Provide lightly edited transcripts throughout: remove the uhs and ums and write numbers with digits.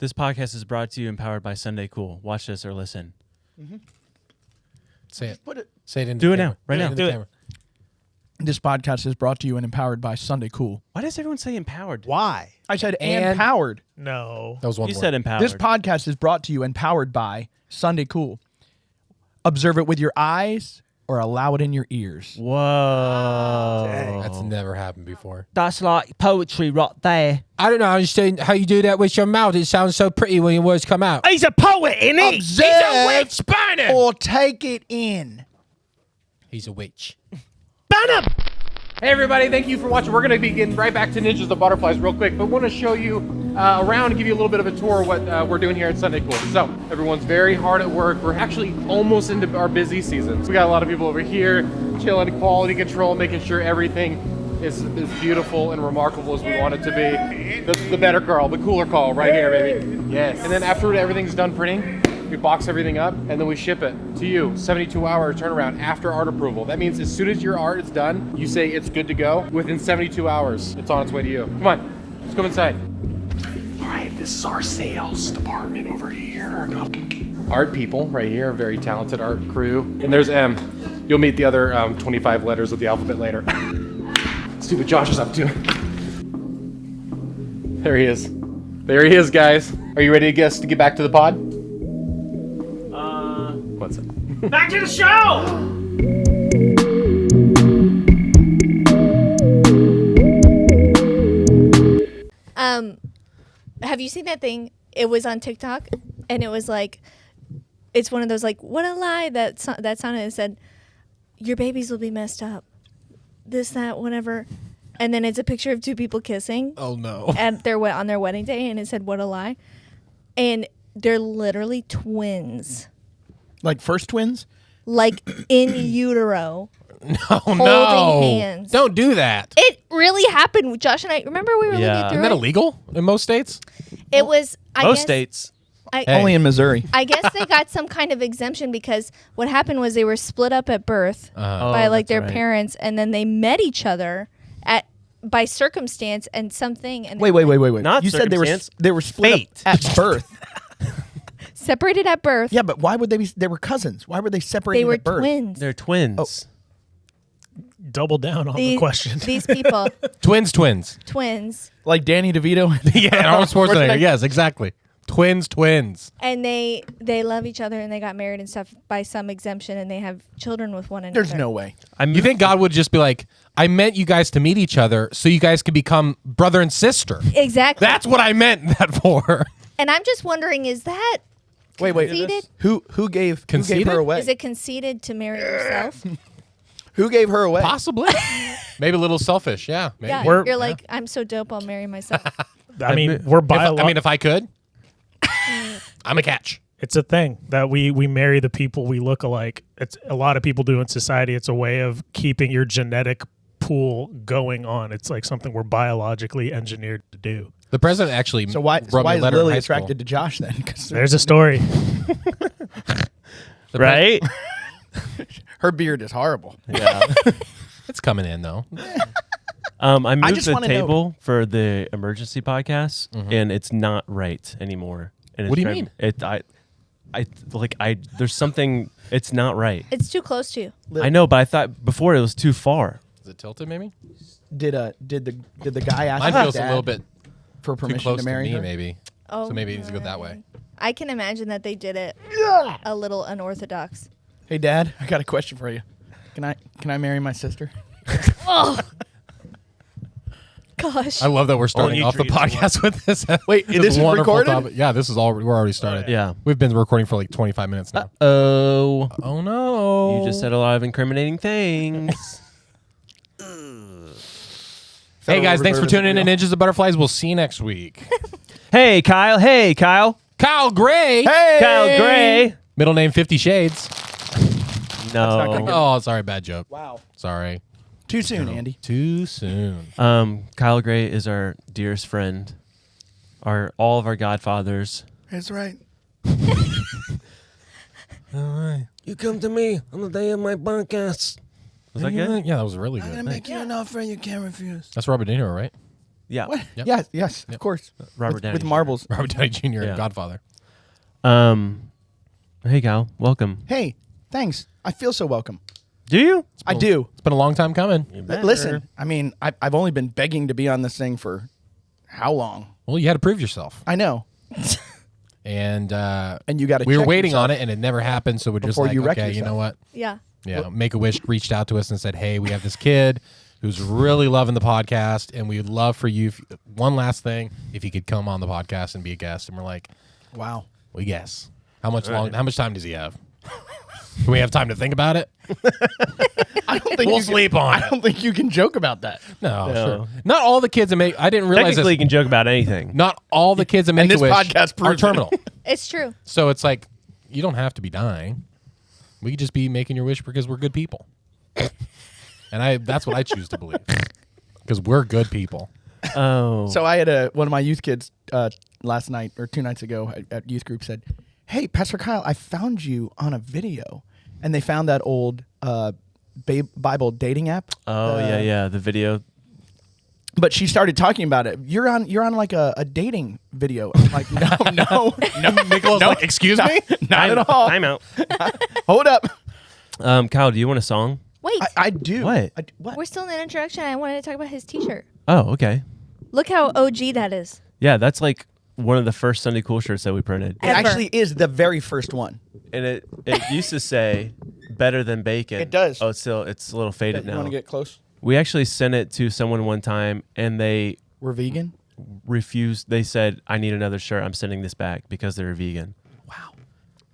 This podcast is brought to you and powered by Sunday Cool. Watch this or listen. Mm-hmm. Say it. Put it. Say it in. Do it now. Right now. Do it. This podcast is brought to you and empowered by Sunday Cool. Why does everyone say empowered? Why? I said And- empowered. No. That was one You word. said empowered. This podcast is brought to you and powered by Sunday Cool. Observe it with your eyes or allow it in your ears. Whoa. That's never happened before. That's like poetry right there. I don't know how you do that with your mouth. It sounds so pretty when your words come out. He's a poet, innit? Observe Banner. or take it in. He's a witch. Banner! Hey everybody, thank you for watching. We're going to be getting right back to Ninjas the Butterflies real quick, but want to show you around and give you a little bit of a tour of what we're doing here at Sunday Cool. So everyone's very hard at work. We're actually almost into our busy season. So we got a lot of people over here chilling, quality control, making sure everything is beautiful and remarkable as we want it to be. The better Carl, the cooler Carl right here, baby. Yes. And then after everything's done printing, we box everything up and then we ship it to you. 72-hour turnaround after art approval. That means as soon as your art is done, you say it's good to go. Within 72 hours, it's on its way to you. Come on, let's go inside. All right, this is our sales department over here. Art people right here, a very talented art crew. And there's M. You'll meet the other 25 letters of the alphabet later. Let's see what Josh is up to. There he is. There he is, guys. Are you ready to get back to the pod? What's it? Back to the show! Have you seen that thing? It was on TikTok, and it was like, it's one of those like, what a lie that sounded. It said, your babies will be messed up. This, that, whatever. And then it's a picture of two people kissing. Oh no. At on their wedding day, and it said, what a lie. And they're literally twins. Like first twins? Like in utero. Oh no. Holding hands. Don't do that. It really happened. Josh and I, remember we were looking through Isn't that it? illegal in most states? It was, I Most guess, states. I, Hey. Only in Missouri. I guess they got some kind of exemption because what happened was they were split up at birth by like that's their right. parents, and then they met each other by circumstance and something. And Wait. Not You said circumstance. they were split Fate. up at birth. separated at birth. Yeah, but why would they be? They were cousins. Why were they separated They were at birth? twins. They're twins. Double down on the question. These people, Twins. twins, Like Danny DeVito. Yeah, Arnold Schwarzenegger. Yes, exactly. Twins. and they love each other and they got married and stuff by some exemption, and they have children with one another. There's no way. You think God would just be like, I meant you guys to meet each other so you guys could become brother and sister. Exactly. That's what I meant that for. And I'm just wondering, is that Wait. conceited? Who gave Conceited? her away? Is it conceited to marry yourself? Who gave her away? Possibly. Maybe a little selfish. Yeah. Maybe. Yeah, We're- you're like, I'm so dope, I'll marry myself. I mean, we're If I could, I'm a catch. It's a thing that we marry the people we look alike. It's a lot of people do in society. It's a way of keeping your genetic pool going on. It's like something we're biologically engineered to do. The president actually So why wrote me a is letter in Lily high school. attracted to Josh then? 'Cause There's a story. Right? her beard is horrible. Yeah. It's coming in though. I moved just the wanna know- table for the emergency podcast, and it's not right anymore. And What it's do you driving- there's something. It's not right. It's too close to you. I know, but I thought before it was too far. Is it tilted maybe? Did the guy ask Mine his feels a dad little bit for too permission close to to marry me her? maybe. Oh, So maybe it needs to go that way. I can imagine that they did it a little unorthodox. Hey, Dad, I got a question for you. Can I marry my sister? Oh, gosh. I love that we're starting you off the dreams of podcast with this. Wait, this this is wonderful recorded? topic. Yeah, this is all. We're already started. Yeah. We've been recording for like 25 minutes now. Oh, Oh no! you just said a lot of incriminating things. Hey guys, thanks for Federal tuning in to reserve Ninjas of Butterflies. We'll see you next week. Hey, Kyle. Hey, Kyle. Kyle Gray. Hey, Kyle Gray. Middle name 50 Shades. not gonna No. get- Oh, sorry, bad joke. Wow. Sorry. Too soon, Andy. Too soon. Kyle Gray is our dearest friend. All of our godfathers. That's right. You come to me on the day of my podcast. Was that good? Yeah, that was really good. you an offer you can't refuse. That's Robert De Niro, right? Yeah. What? Yep. Yes, of course. Robert Downey with Jr. marbles. Robert Downey Jr. Yeah. Godfather. Hey, Kyle. Welcome. Hey, thanks. I feel so welcome. Do you? I do. It's been a long time coming. Listen, I mean, I've only been begging to be on this thing for how long? Well, you had to prove yourself. I know. And you got to. we were waiting on it, and it never happened. So we're just Before like, you wreck okay, you know yourself. what? Yeah. Yeah, Make-A-Wish reached out to us and said, hey, we have this kid who's really loving the podcast, and we'd love for you, one last thing, if you could come on the podcast and be a guest. And we're like, Wow. well, yes. How much time does he have? Do we have time to think about it? I don't think We'll sleep on it. I don't think you can joke about that. No, No. sure. Not all the kids in I didn't realize Technically, you this. can joke about anything. Not all the kids in And this Make-A-Wish podcast are proves it. terminal. It's true. So it's like, you don't have to be dying. We could just be making your wish because we're good people. And that's what I choose to believe. Because we're good people. Oh. So I had one of my youth kids last night or 2 nights ago at youth group said, "Hey, Pastor Kyle, I found you on a video," and they found that old Bible dating app. yeah. The video. But she started talking about it. You're on like a dating video. I'm like, no. Nicholas, like, excuse me? Not at all. I'm out. Hold up. Kyle, do you want a song? Wait. I do. What? What? We're still in the introduction. I wanted to talk about his T-shirt. Oh, okay. Look how OG that is. Yeah, that's like one of the first Sunday Cool shirts that we printed. It actually is the very first one. And it used to say better than bacon. It does. Oh, it's a little faded You now. want to get close? We actually sent it to someone one time, and they We're vegan. refused. They said, "I need another shirt. I'm sending this back," because they're vegan.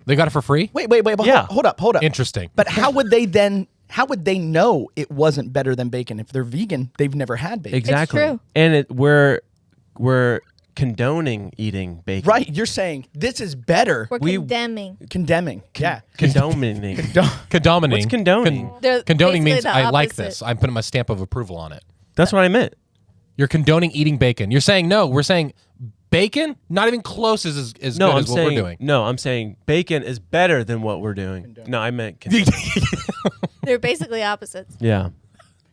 They got it for free? Wait. But Yeah. Hold up. Interesting. But how would they know it wasn't better than bacon? If they're vegan, they've never had bacon. Exactly. true. And we're condoning eating bacon. Right. You're saying this is better. We're condemning. Condemning. Yeah. Condoning. Condoning. What's condoning? They're Condoning basically means the I like opposite. this. I'm putting my stamp of approval on it. That's what I meant. You're condoning eating bacon. You're saying no. We're saying bacon, not even close as good as what we're doing. No, I'm saying bacon is better than what we're doing. No, I meant They're basically opposites. yeah.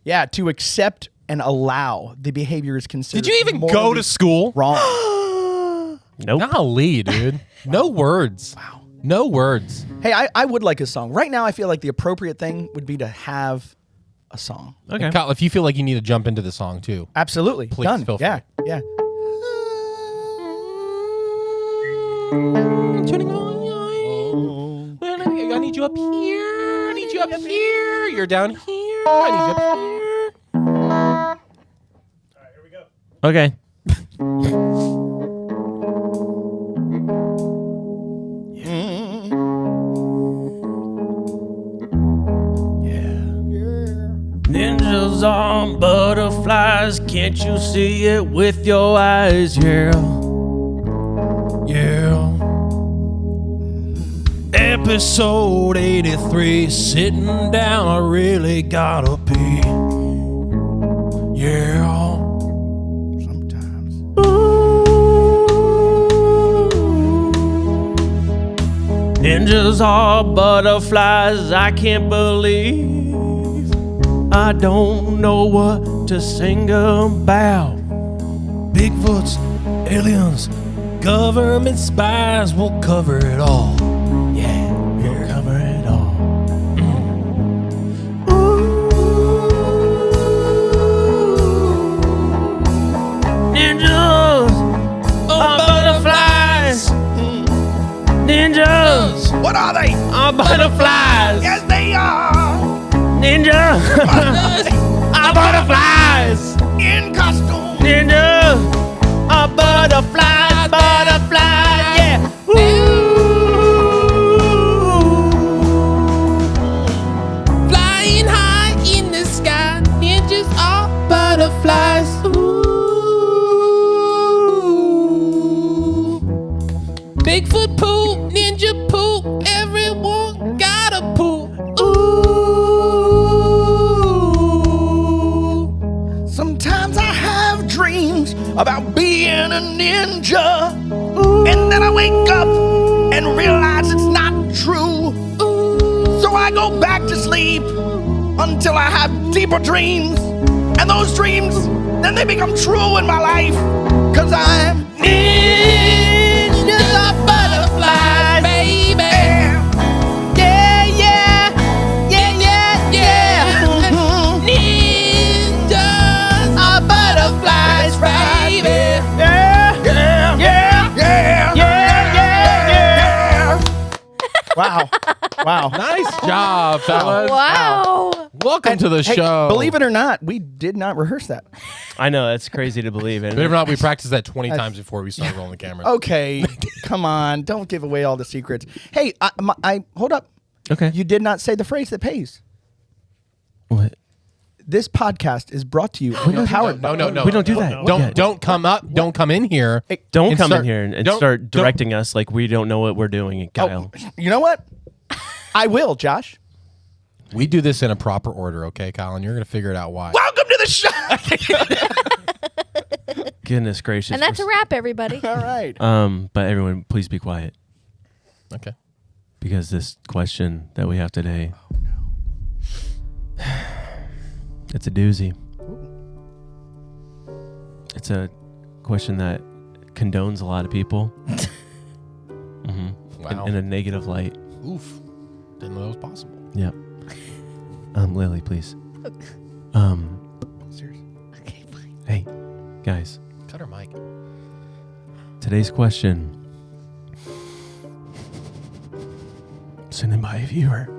Yeah. To accept and allow the behavior is considered. Did you even go morally to school? Wrong. Nope. Golly, dude. No words. Wow. No words. Hey, I would like a song. Right now, I feel like the appropriate thing would be to have a song. Okay. Kyle, if you feel like you need to jump into the song too. Absolutely. Please, Done. feel free. Yeah. Yeah. Turning on. I need you up here. I need you up here. You're down here. I need you up here. Okay. Ninjas on butterflies, can't you see it with your eyes? Yeah. Yeah. Episode 83, sitting down, I really gotta pee. Yeah. Sometimes. Ninjas are butterflies, I can't believe I don't know what to sing about. Bigfoots, aliens, government spies, we'll cover it all. Yeah, we'll cover it all. Ninjas are butterflies. Ninjas What are they? are butterflies. Yes, they are. Ninja are butterflies. In costume. Ninja are butterflies, butterflies, yeah. Flying high in the sky, ninjas are butterflies. Bigfoot poop, ninja poop, everyone gotta poop. Sometimes I have dreams about being a ninja. And then I wake up and realize it's not true. So I go back to sleep until I have deeper dreams. And those dreams, then they become true in my life. Cause I'm ninjas are butterflies, baby. Yeah, yeah, yeah, yeah, yeah. Ninjas are butterflies, baby. Yeah, yeah, yeah, yeah, yeah, yeah. Wow. Wow. Nice job, fellas. Wow. Welcome to the Hey, show. believe it or not, we did not rehearse that. I know, that's crazy to believe. Believe it or not, we practiced that 20 times before we started rolling the cameras. Okay, come on. Don't give away all the secrets. Hey, I hold up. Okay. You did not say the phrase that pays. What? This podcast is brought to you and powered by... No. We don't do that. Don't come up. Don't come in here. Don't and come start- in here and don't- start directing us like we don't know what we're doing, Kyle. You know what? I will, Josh. We do this in a proper order, okay, Colin? You're going to figure it out why. Welcome to the show. Goodness gracious. And that's a wrap, everybody. All right. But everyone, please be quiet Okay. because this question that we have today, it's a doozy. It's a question that condones a lot of people Wow. in a negative light. Oof. Didn't know that was possible. Yep. Lily, please. Seriously. Okay, fine. Hey, guys. Cut her mic. Today's question, sent in by a viewer.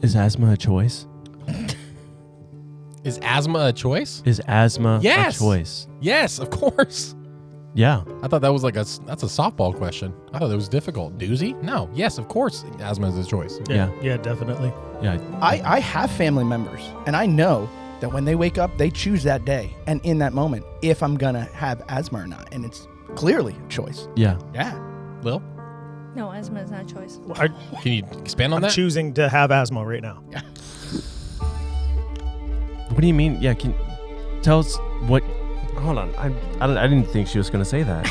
Is asthma a choice? Is asthma a choice? Is asthma Yes. a choice? Yes, of course. Yeah. I thought that was that's a softball question. I thought that was difficult. Doozy? No. Yes, of course. Asthma is a choice. Yeah. Yeah, definitely. Yeah. I have family members, and I know that when they wake up, they choose that day and in that moment if I'm going to have asthma or not. And it's clearly a choice. Yeah. Yeah. Lil, No, asthma is not a choice. can you expand on I'm that? choosing to have asthma right now. What do you mean? Yeah. Can tell us what? Hold on. I didn't think she was gonna say that.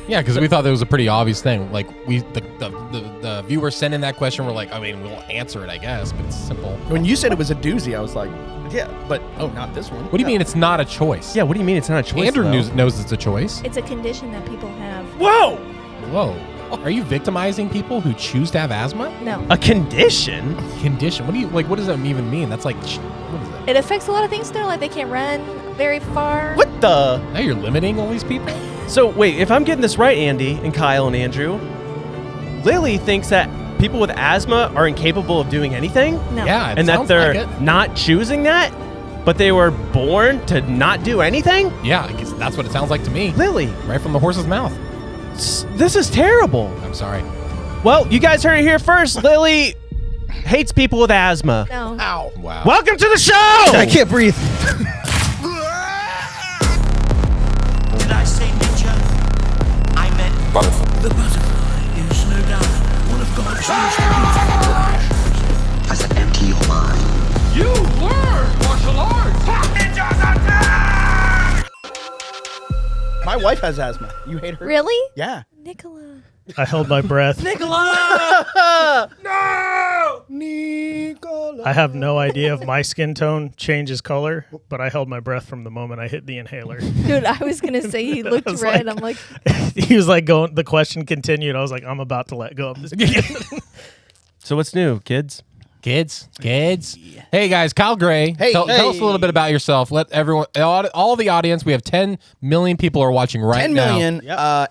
Yeah, because we thought that was a pretty obvious thing. Like the viewer sent in that question. We're like, I mean, we'll answer it, I guess, but it's simple. When you said it was a doozy, I was like, yeah, but not this one. What do you mean it's not a choice? Yeah. What do you mean it's not a choice? Andrew though? knows it's a choice. It's a condition that people have. Whoa! Whoa. Are you victimizing people who choose to have asthma? No. A condition? Condition. What does that even mean? That's like, what is that? It affects a lot of things, though. Like they can't run very far. What the? Now you're limiting all these people? So wait, if I'm getting this right, Andy and Kyle and Andrew, Lily thinks that people with asthma are incapable of doing anything, No. Yeah, it and that sounds they're like it. not choosing that, but they were born to not do anything. Yeah, I guess that's what it sounds like to me. Lily, Right from the horse's mouth. this is terrible. I'm sorry. Well, you guys heard it here first. Lily hates people with asthma. No. Ow. Wow. Welcome to the show. I can't breathe. Did I say ninja? I meant butterfly. The butterfly is no doubt one of God's most beautiful creations. I said empty your mind. You learn martial arts. Ninjas attack! My wife has asthma. You hate her? Really? Yeah. Nicola. I held my breath. Nicola! I have no idea if my skin tone changes color, but I held my breath from the moment I hit the inhaler. Dude, I was going to say he looked was red. like- I'm like, He was like going, the question continued. I was like, I'm about to let go of this. So what's new, kids? Kids. Hey guys, Kyle Gray. Hey. Tell us a little bit about yourself. Let everyone, all the audience. We have 10 million people are watching right 10 now. million,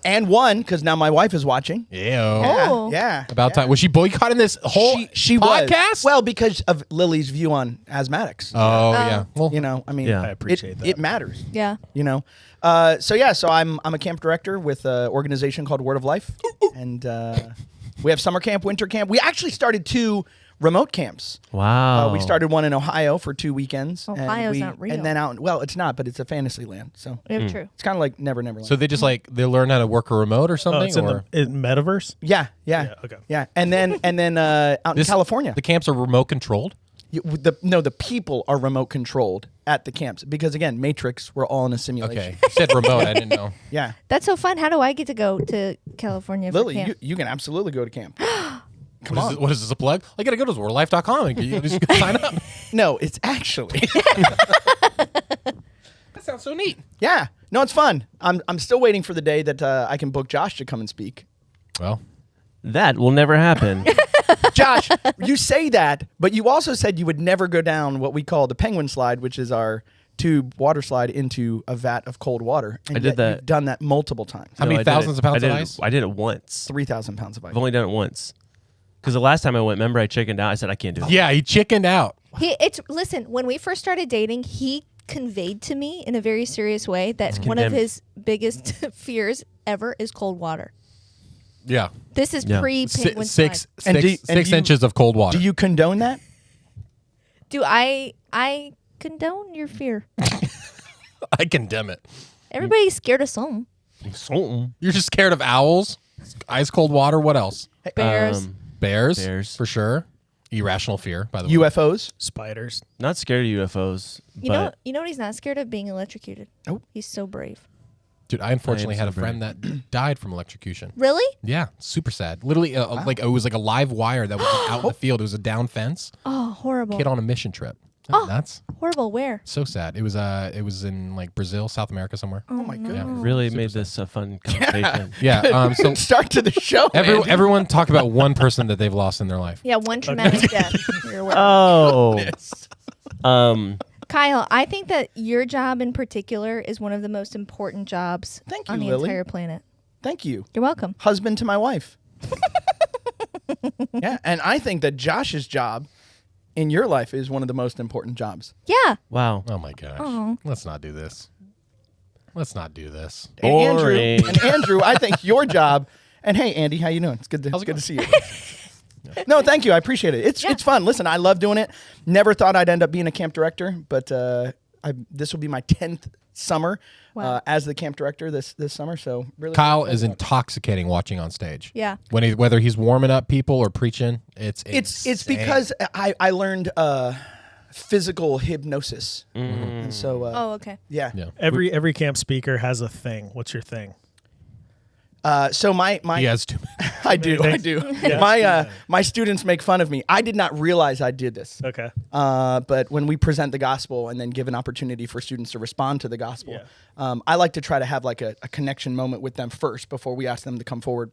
and one, because now my wife is watching. Yeah. Oh. Yeah. About time. Was she boycotting this whole She podcast? was. Well, because of Lily's view on asthmatics. Oh yeah. Well, You know, I mean, Yeah. I appreciate that. It matters. yeah. You know, so I'm a camp director with an organization called Word of Life, and we have summer camp, winter camp. We actually started 2 remote camps. Wow. We started one in Ohio for 2 weekends. Ohio's not real. And then well, it's not, but it's a fantasy land, so Yeah, true. it's kind of like Never Land. so they just they learn how to work a remote or Oh, something, it's in or the metaverse? yeah, okay. yeah, and then out in California, the camps are remote controlled. the people are remote controlled at the camps because again, Matrix, we're all in a simulation. Okay, you said remote. I didn't know. Yeah, That's so fun. How do I get to go to California for Lily, camp? you can absolutely go to camp. Come on. What is this, a plug? I got to go to warlife.com and you just sign up. No, it's actually. That sounds so neat. Yeah. No, it's fun. I'm still waiting for the day that I can book Josh to come and speak. Well, That will never happen. Josh, you say that, but you also said you would never go down what we call the penguin slide, which is our tube water slide into a vat of cold water. And I did yet that. You've done that multiple times. How many thousands of pounds of ice? I did it once. 3,000 pounds of ice. I've only done it once. Because the last time I went, remember I chickened out? I said, I can't do it. Yeah, he chickened out. Listen, when we first started dating, he conveyed to me in a very serious way that one of his biggest fears ever is cold water. Yeah. This is Yeah. pre-penguin Six slide. And inches of cold water. Do you condone that? Do I condone your fear? I condemn it. Everybody's scared of something. You're just scared of owls, ice cold water. What else? Bears. Bears. Bears. For sure. Irrational fear, by the way. UFOs? Spiders. Not scared of UFOs. You know what he's not scared of? Being electrocuted. Oh. He's so brave. Dude, I unfortunately I am had a so friend that died from electrocution. Really? Yeah, super sad. Literally, like it was like a live wire that was out in the field. It was a down fence. Oh, horrible. Kid on a mission trip. Oh. That's Horrible. Where? so sad. It was in like Brazil, South America somewhere. Oh my goodness. really made this a fun conversation. Yeah. So Start to the show. Andy. everyone talk about one person that they've lost in their life. Yeah, one traumatic death. You're aware. Oh. Kyle, I think that your job in particular is one of the most important jobs Thank you, on the Lily. entire planet. Thank you. You're welcome. Husband to my wife. Yeah, and I think that Josh's job in your life is one of the most important jobs. Yeah. Wow. Oh my gosh. Let's not do this. Let's not do this. And Boring. Andrew, I think your job. And hey, Andy, how you doing? It's good to see you. No, thank you. I appreciate it. It's fun. Listen, I love doing it. Never thought I'd end up being a camp director, but this will be my 10th summer as the camp director this summer. So really, Kyle is intoxicating watching on stage. Yeah. Whether he's warming up people or preaching, it's because I learned physical hypnosis, and so Oh, okay. yeah. Every camp speaker has a thing. What's your thing? So my he has too many. I do. My students make fun of me. I did not realize I did this. Okay. But when we present the gospel and then give an opportunity for students to respond to the gospel, I like to try to have like a connection moment with them first before we ask them to come forward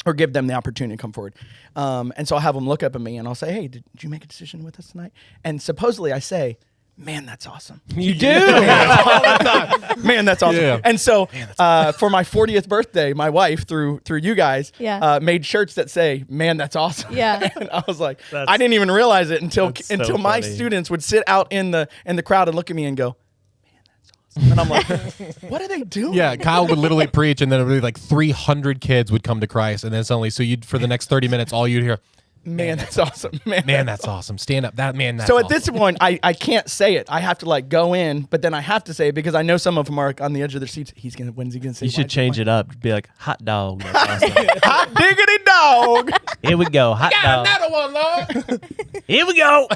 or give them the opportunity to come forward. And so I'll have them look up at me and I'll say, hey, did you make a decision with us tonight? And supposedly I say, man, that's awesome. You do. Man, that's awesome. Yeah. And so for my 40th birthday, my wife, through you guys, made shirts that say, man, that's awesome. Yeah. And I was like, I didn't even realize it until so my funny. students would sit out in the crowd and look at me and go, man, that's awesome. And I'm like, what are they doing? Yeah, Kyle would literally preach, and then it would be like 300 kids would come to Christ, and then suddenly, for the next 30 minutes, all you'd hear, Man, that's awesome. man, that's awesome. Stand up. That's So at awesome. this point, I can't say it. I have to like go in, but then I have to say it because I know some of them are on the edge of their seats. When's he gonna say? You should change it up. Be like, hot dog. That's awesome. Hot diggity dog. Here we go. Hot dog. another one, Lord. Here we go.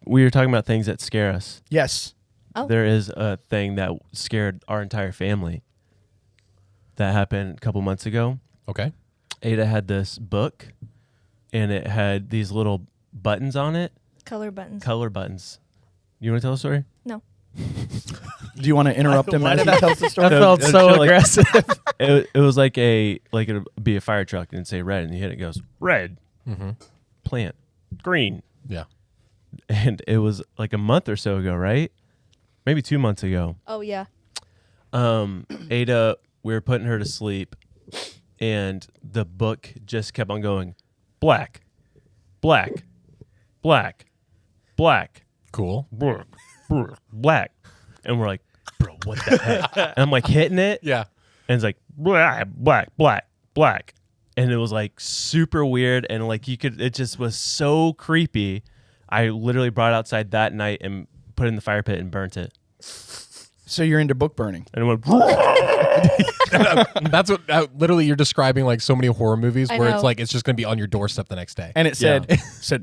We were talking about things that scare us. Yes. Oh. There is a thing that scared our entire family that happened a couple months ago. Okay. Ada had this book, and it had these little buttons on it. Color buttons. Color buttons. You want to tell a story? No. Do you want to interrupt him as he tells the story? That felt It'd so show, like- aggressive. It was like it would be a fire truck and it'd say red, and you hit it, it goes red, plant, green. Yeah. And it was like a month or so ago, right? Maybe 2 months ago. Oh, yeah. Ada, we were putting her to sleep, and the book just kept on going black, black, black, black, Cool. black. And we're like, bro, what the heck? And I'm like hitting it. Yeah. And it's like black, black, black, black. And it was like super weird. And like it just was so creepy. I literally brought it outside that night and put it in the fire pit and burnt it. So you're into book burning. And it went, That's what literally you're describing, like so many horror movies I where know. it's like it's just gonna be on your doorstep the next day. And it said,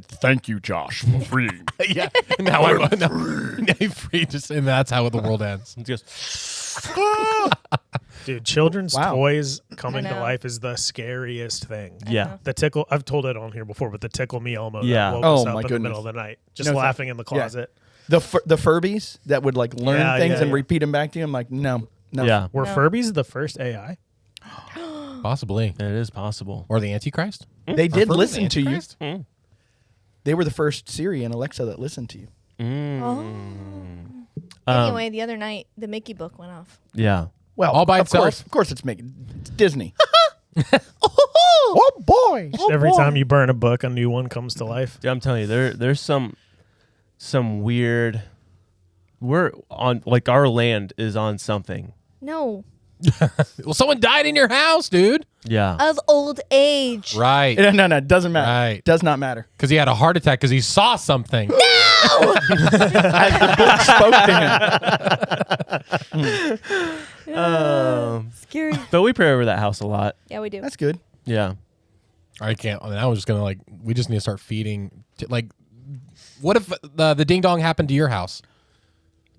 thank you, Josh, for freeing. Yeah. Now I'm free. And that's how the world ends. it goes, Dude, children's Wow. toys coming I to know. life is the scariest thing. Yeah. The tickle, I've told it on here before, but the tickle me Elmo Yeah. that woke Oh, us up my in the goodness. middle of the night, just No, laughing in the closet. The Furbies that would like learn Yeah, things yeah, and yeah. repeat them back to you. I'm like, no. Yeah. Were No. Furbies the first AI? Possibly. It is possible. Or the Antichrist? They did Furbies listen to you. Antichrist? They were the first Siri and Alexa that listened to you. Anyway, the other night, the Mickey book went off. Yeah. Well, All by of course, itself? of course, it's Disney. Oh boy! Every time you burn a book, a new one comes to life. Dude, I'm telling you, there's some weird. We're on like our land is on something. No. Well, someone died in your house, dude. Yeah. Of old age. Right. No, it doesn't matter. Right. Does not matter. Because he had a heart attack because he saw something. Spoke to him. Scary. But we pray over that house a lot. Yeah, we do. That's good. Yeah. I can't. I mean, I was just gonna we just need to start feeding. What if the ding dong happened to your house?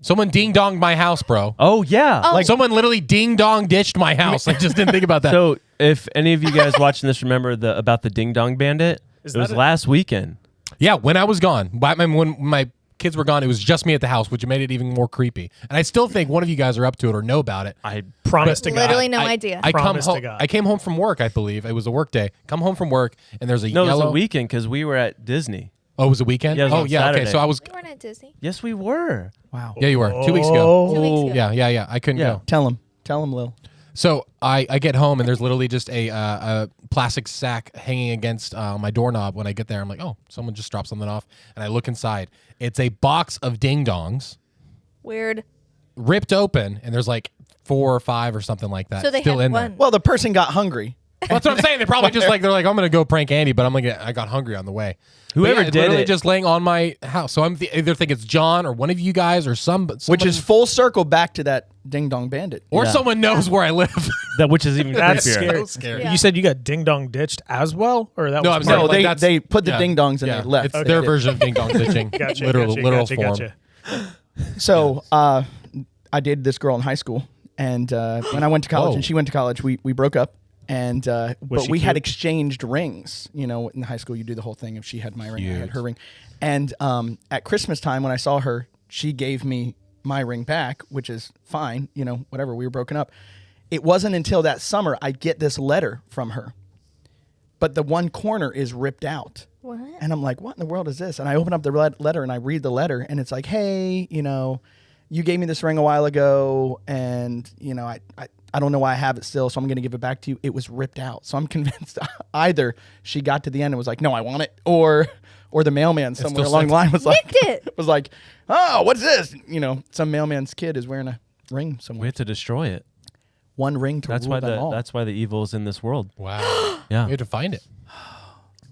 Someone ding donged my house, bro. Oh yeah. Oh. Like someone literally ding dong ditched my house. I just didn't think about that. So if any of you guys watching this remember about the Ding Dong Bandit, Is it was that last weekend. yeah, when I was gone, when my kids were gone, it was just me at the house, which made it even more creepy. And I still think one of you guys are up to it or know about it. I Promise to God. Literally no idea. I come Promise to home. God. I came home from work. I believe it was a work day. Come home from work, and there's a no, it yellow. was a weekend because we were at Disney. Oh, it was a weekend. Yeah, it was oh, on yeah. Okay, Saturday. so I was. We weren't at Disney. Yes, we were. Wow. Yeah, you were 2 weeks ago. Oh. 2 weeks ago. Yeah. I couldn't Yeah. go. Tell him, Lil. So I get home and there's literally just a plastic sack hanging against my doorknob. When I get there, I'm like, oh, someone just dropped something off. And I look inside. It's a box of ding dongs Weird. ripped open, and there's like 4 or 5 or something like that So they still had in one. there. Well, the person got hungry. Well, that's what I'm saying. They probably just they're like, I'm gonna go prank Andy, but I got hungry on the way. Whoever But yeah, it's did literally it- just laying on my house. So I'm either think it's John or one of you guys or Which is full circle back to that Ding Dong Bandit. or Yeah. someone knows where I live. Which is even That's creepier. scary. So scary. Yeah. You said you got ding dong ditched as well, or that No, was I'm part saying No, of like they that's- they put the yeah. ding dongs and Yeah, they left. it's They their did. version of ding dong ditching. Gotcha, literal form. gotcha. So I dated this girl in high school, and when I went to college Whoa. and she went to college, we broke up. And but she we had cute? exchanged rings. You know, in high school, you do the whole thing. If she had my ring, I had Cute. her ring. And at Christmas time, when I saw her, she gave me my ring back, which is fine. You know, whatever. We were broken up. It wasn't until that summer I get this letter from her, but the one corner is ripped out. What? And I'm like, what in the world is this? And I open up the letter and I read the letter, and it's like, hey, you know, you gave me this ring a while ago, and you know, I don't know why I have it still, so I'm going to give it back to you. It was ripped out. So I'm convinced either she got to the end and was like, no, I want it, or the mailman somewhere still along sent the line was like, Nicked it. was like, oh, what's this? You know, some mailman's kid is wearing a ring We somewhere. had to destroy it. One ring to That's rule why them all. the evil is in this world. Wow. Yeah. We had to find it.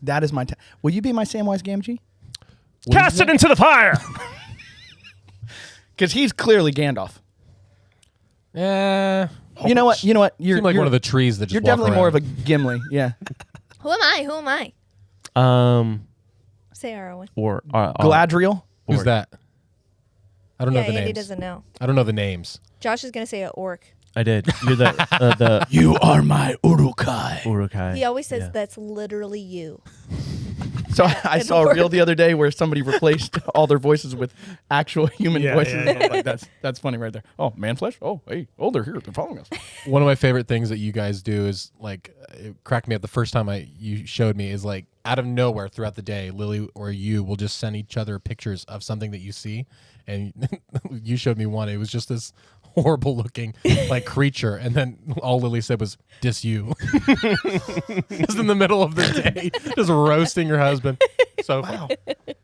That is my Will you be my Samwise Gamgee? Cast it into the fire. Because he's clearly Gandalf. Yeah. You know what? You're Seemed like you're, one of the trees that just You're walk definitely more of a around. Gimli. Yeah. Who am I? Who am I? Say Arwen. Or Galadriel. Who's that? I don't know Yeah, the Andy names. doesn't know. I don't know the names. Josh is gonna say an orc. I did. You're the You are my Urukai. Urukai. He always says Yeah. that's literally you. So I Good saw a reel work. the other day where somebody replaced all their voices with actual human Yeah, voices. yeah, yeah. Like, that's funny right there. Oh, man flesh. Oh, hey, oh, they're here. They're following us. One of my favorite things that you guys do is like it cracked me up the first time you showed me is like out of nowhere throughout the day, Lily or you will just send each other pictures of something that you see, and you showed me one. It was just this horrible looking like creature, and then all Lily said was "dis you," just in the middle of the day, just roasting your husband. So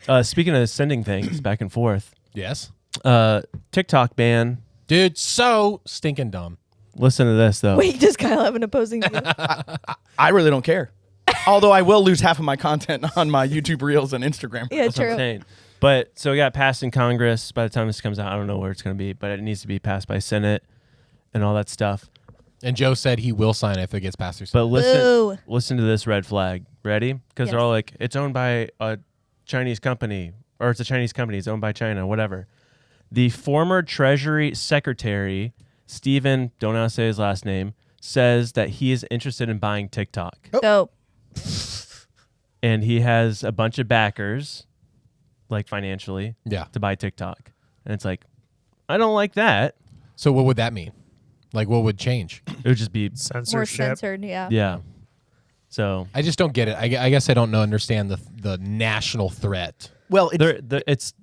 wow. Speaking of sending things back and forth, Yes, TikTok ban. dude, so stinking dumb. Listen to this though. Wait, does Kyle have an opposing view? I really don't care. Although I will lose half of my content on my YouTube Reels and Instagram. Yeah, That's what I'm true. saying. But so it got passed in Congress. By the time this comes out, I don't know where it's going to be, but it needs to be passed by Senate and all that stuff. And Joe said he will sign it if it gets passed through. But Boo. listen to this red flag. Ready? Because they're Yes. all like, it's owned by a Chinese company, or it's a Chinese company. It's owned by China, whatever. The former Treasury Secretary Steven, don't know how to say his last name, says that he is interested in buying TikTok. Dope. And he has a bunch of backers, like financially, to buy TikTok. And it's like, I don't like that. So what would that mean? Like, what would change? It would just be Censorship. More censored, yeah. Yeah. So I just don't get it. I guess I don't understand the national threat. Well, it's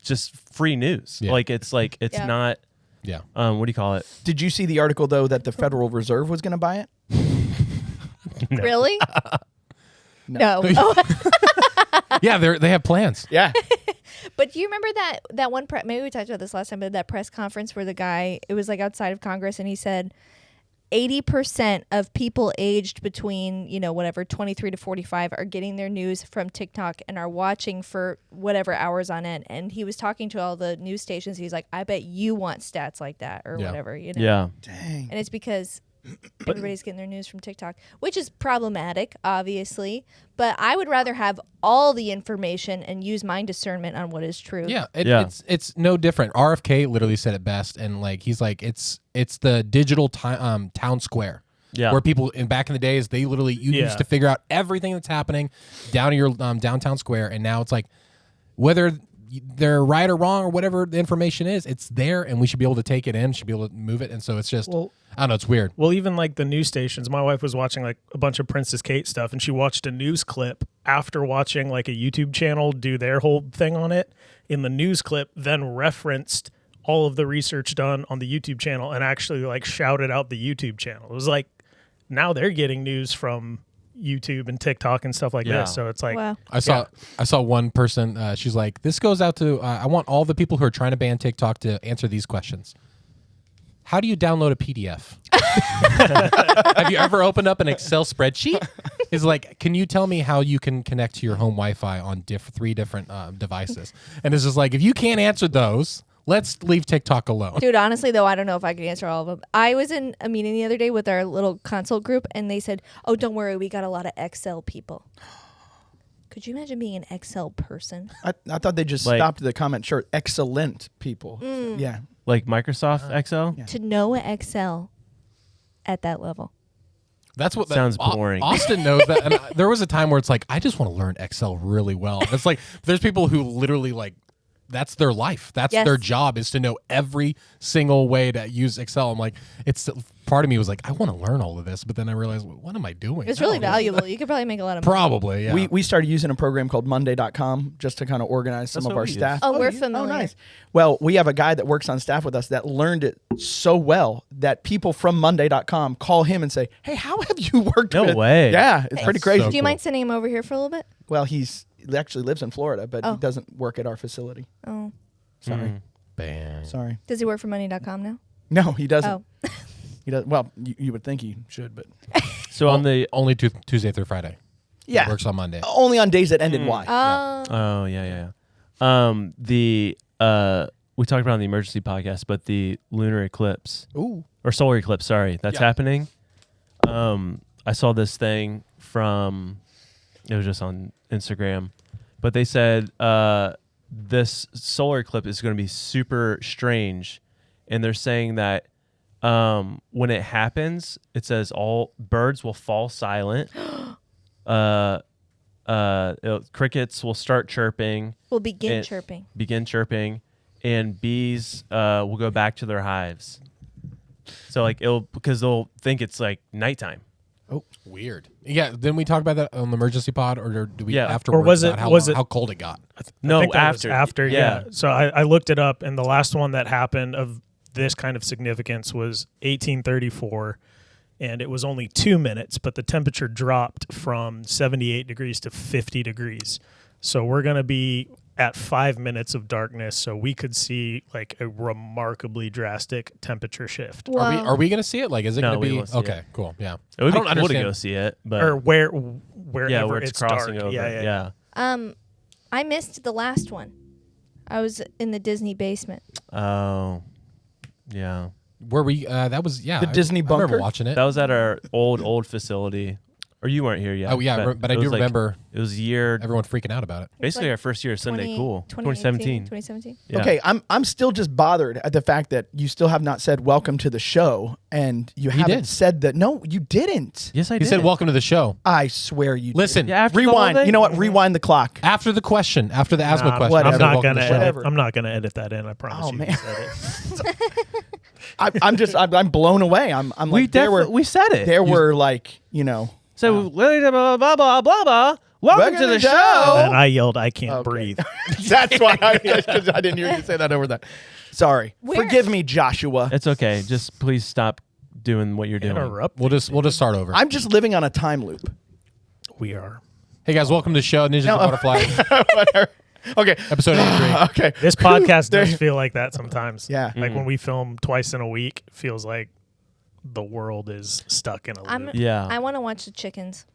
just free news. Yeah. Like it's Yeah. not. Yeah. What do you call it? did you see the article though that the Federal Reserve was going to buy it? Really? No. Oh. Yeah, they have plans. Yeah. But do you remember that one maybe we talked about this last time, but that press conference where the guy, it was like outside of Congress, and he said 80% of people aged between, 23 to 45 are getting their news from TikTok and are watching for whatever hours on end. And he was talking to all the news stations. He's like, I bet you want stats like that or whatever, Yeah. Dang. And it's because everybody's getting their news from TikTok, which is problematic, obviously. But I would rather have all the information and use my discernment on what is true. Yeah, it's no different. RFK literally said it best, and like he's like it's the digital town square. Yeah. Where people back in the days they literally used to figure out everything that's happening down to your downtown square, and now it's like whether they're right or wrong or whatever the information is, it's there, and we should be able to take it in, should be able to move it, and so it's just I don't know, it's weird. Well, even like the news stations, my wife was watching like a bunch of Princess Kate stuff, and she watched a news clip after watching like a YouTube channel do their whole thing on it. In the news clip, then referenced all of the research done on the YouTube channel and actually like shouted out the YouTube channel. It was like now they're getting news from YouTube and TikTok and stuff like this. So it's like, Wow. I saw one person. She's like, "This goes out to I want all the people who are trying to ban TikTok to answer these questions. How do you download a PDF? Have you ever opened up an Excel spreadsheet? Is like, can you tell me how you can connect to your home Wi-Fi on 3 different devices? And it's just like, if you can't answer those, let's leave TikTok alone. Dude, honestly, though, I don't know if I could answer all of them. I was in a meeting the other day with our little consult group, and they said, oh, don't worry, we got a lot of Excel people. Could you imagine being an Excel person? I thought they just stopped the comment short. Excellent people. Yeah. Like Microsoft Excel? Yeah. To know Excel at that level. That's what Sounds boring. Austin knows that. And there was a time where it's like, I just want to learn Excel really well. It's like, there's people who literally like, that's their life. That's their job, is to know every single way to use Excel. I'm like, it's part of me was like, I want to learn all of this, but then I realized, what am I doing? It's really valuable. You could probably make a lot of money. Probably, yeah. We started using a program called Monday.com just to kind of organize some of our staff. Oh, we're you- familiar. Oh, nice. Well, we have a guy that works on staff with us that learned it so well that people from Monday.com call him and say, hey, how have you worked No with... way. Yeah, it's pretty crazy. so Do you cool. mind sending him over here for a little bit? Well, he actually lives in Florida, but he doesn't work at our facility. Oh. Sorry. Bam. Sorry. Does he work for money.com now? No, he doesn't. Oh. He does. Well, you would think he should, but... So on the Only Tuesday through Friday. Yeah. Works on Monday. Only on days that ended Y. Oh yeah. We talked about it on the emergency podcast, but the lunar eclipse Ooh. or solar eclipse, sorry, that's happening. I saw this thing it was just on Instagram, but they said this solar eclipse is going to be super strange, and they're saying that when it happens, it says all birds will fall silent. Crickets will start chirping. Will begin chirping. And bees will go back to their hives. So like because they'll think it's like nighttime. Oh, weird. Yeah, didn't we talk about that on the emergency pod, or do we afterwards? Or was it- about was it- how cold it got? I No, think that was after. yeah. So I looked it up, and the last one that happened of this kind of significance was 1834, and it was only 2 minutes, but the temperature dropped from 78 degrees to 50 degrees. So we're going to be at 5 minutes of darkness, so we could see like a remarkably drastic temperature shift. Wow. Are we going to see it? Like, is it No, going we to be won't see okay? it. Cool. Yeah. It would I be don't cool to understand. go see it, but Or wherever where it's crossing dark. over. Yeah. I missed the last one. I was in the Disney basement. Oh, yeah. Where we? That was The Disney I remember bunker? watching it. That was at our old facility. Or you weren't here yet. Oh yeah, but I it do was like- remember It was year, everyone freaking out about it. basically our first year of Sunday Cool. 2017. 2017. Yeah. Okay, I'm still just bothered at the fact that you still have not said welcome to the show, and you haven't did. said that. No, you didn't. Yes, I He did. said, "Welcome to the show." I swear you. Listen, Yeah, after the whole rewind. thing? You know what? Rewind the clock. after the question, after the asthma Nah, question, whatever. I I'm said, not "Welcome to gonna the show." edit. Whatever. I'm not gonna edit that in. I promise Oh, you. man. You said it. I'm blown away. I'm we like there were we said it. there were like So blah blah blah blah blah blah. Welcome to the show. And I yelled, "I can't breathe." That's why I didn't hear you say that over that. Sorry. Where- Forgive me, Joshua. It's okay. Just please stop doing what you're doing. Interrupt. We'll just start over. I'm just living on a time loop. We are. Hey guys, welcome to the show, Ninjas and Butterflies, Whatever. Okay. episode 83. Okay. This podcast does feel like that sometimes. Yeah. Like when we film twice in a week, it feels like the world is stuck in a loop. Yeah. I want to watch the chickens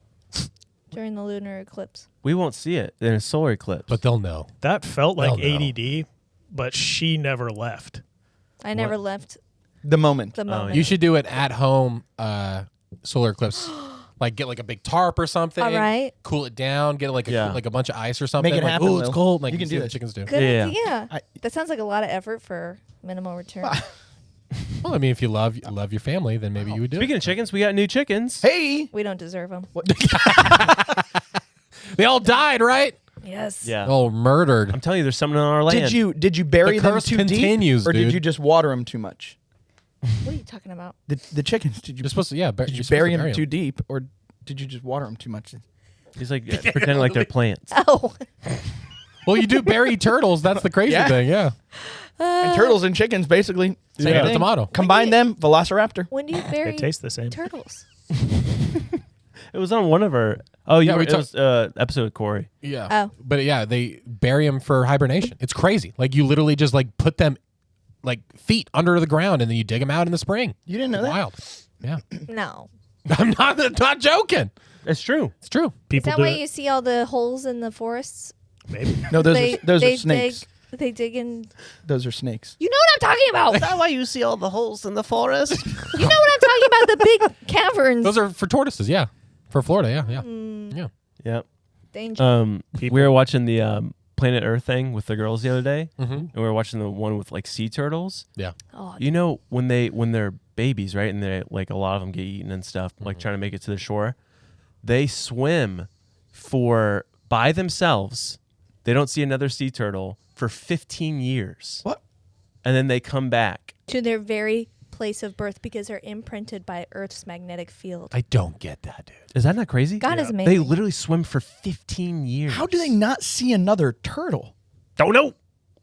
during the lunar eclipse. We won't see it in a solar eclipse. But they'll know. That felt like They'll know. ADD, but she never left. I never left The moment. the moment. You should do it at home solar eclipse. Like get like a big tarp or something. All right. Cool it down. Get like Yeah. a bunch of ice or something. Make it like, happen, ooh, it's Lil. cold. Like You can see do what this. chickens do. Good Yeah. idea. That sounds like a lot of effort for minimal return. Well, I mean, if you love your family, then maybe you would do Speaking it. of chickens, we got new chickens. Hey. We don't deserve them. They all died, right? Yes. Yeah. Oh, murdered. I'm telling you, there's something on our land. Did you bury The them curse too continues, deep, or did dude. you just water them too much? What are you talking about? The chickens. Did you You're supposed to, yeah. did you bury them too deep, or did you just water them too much? He's like pretending like they're plants. Oh. Well, you do bury turtles. That's the crazy Yeah. thing. Yeah. And turtles and chickens basically same Yeah, thing. tomato. Combine them, Velociraptor. When do you bury They taste the same. turtles? It was on one of our. Oh, yeah, we it was episode with Corey. Yeah. Oh. But yeah, they bury them for hibernation. It's crazy. Like you literally just like put them like feet under the ground and then you dig them out in the spring. You didn't know that? Wild. Yeah. No. I'm not joking. It's true. It's true. Is People that do why it. you see all the holes in the forests? Maybe. No, those They- are they snakes. They dig in. Those are snakes. You know what I'm talking about. that why you see all the holes in the forest? You know what I'm talking about? The big caverns. Those are for tortoises. Yeah. For Florida. Yeah. Yeah. Mm. Yeah. Yep. Danger. We were watching the Planet Earth thing with the girls the other day, Mm-hmm. and we were watching the one with like sea turtles. Yeah. Oh, You know when they're babies, right? And they like a lot of them get eaten and stuff, like trying to make it to the shore. They swim by themselves. They don't see another sea turtle for 15 years. What? And then they come back. to their very place of birth because they're imprinted by Earth's magnetic field. I don't get that, dude. Is that not crazy? God is They amazing. literally swim for 15 years. How do they not see another turtle? Don't know.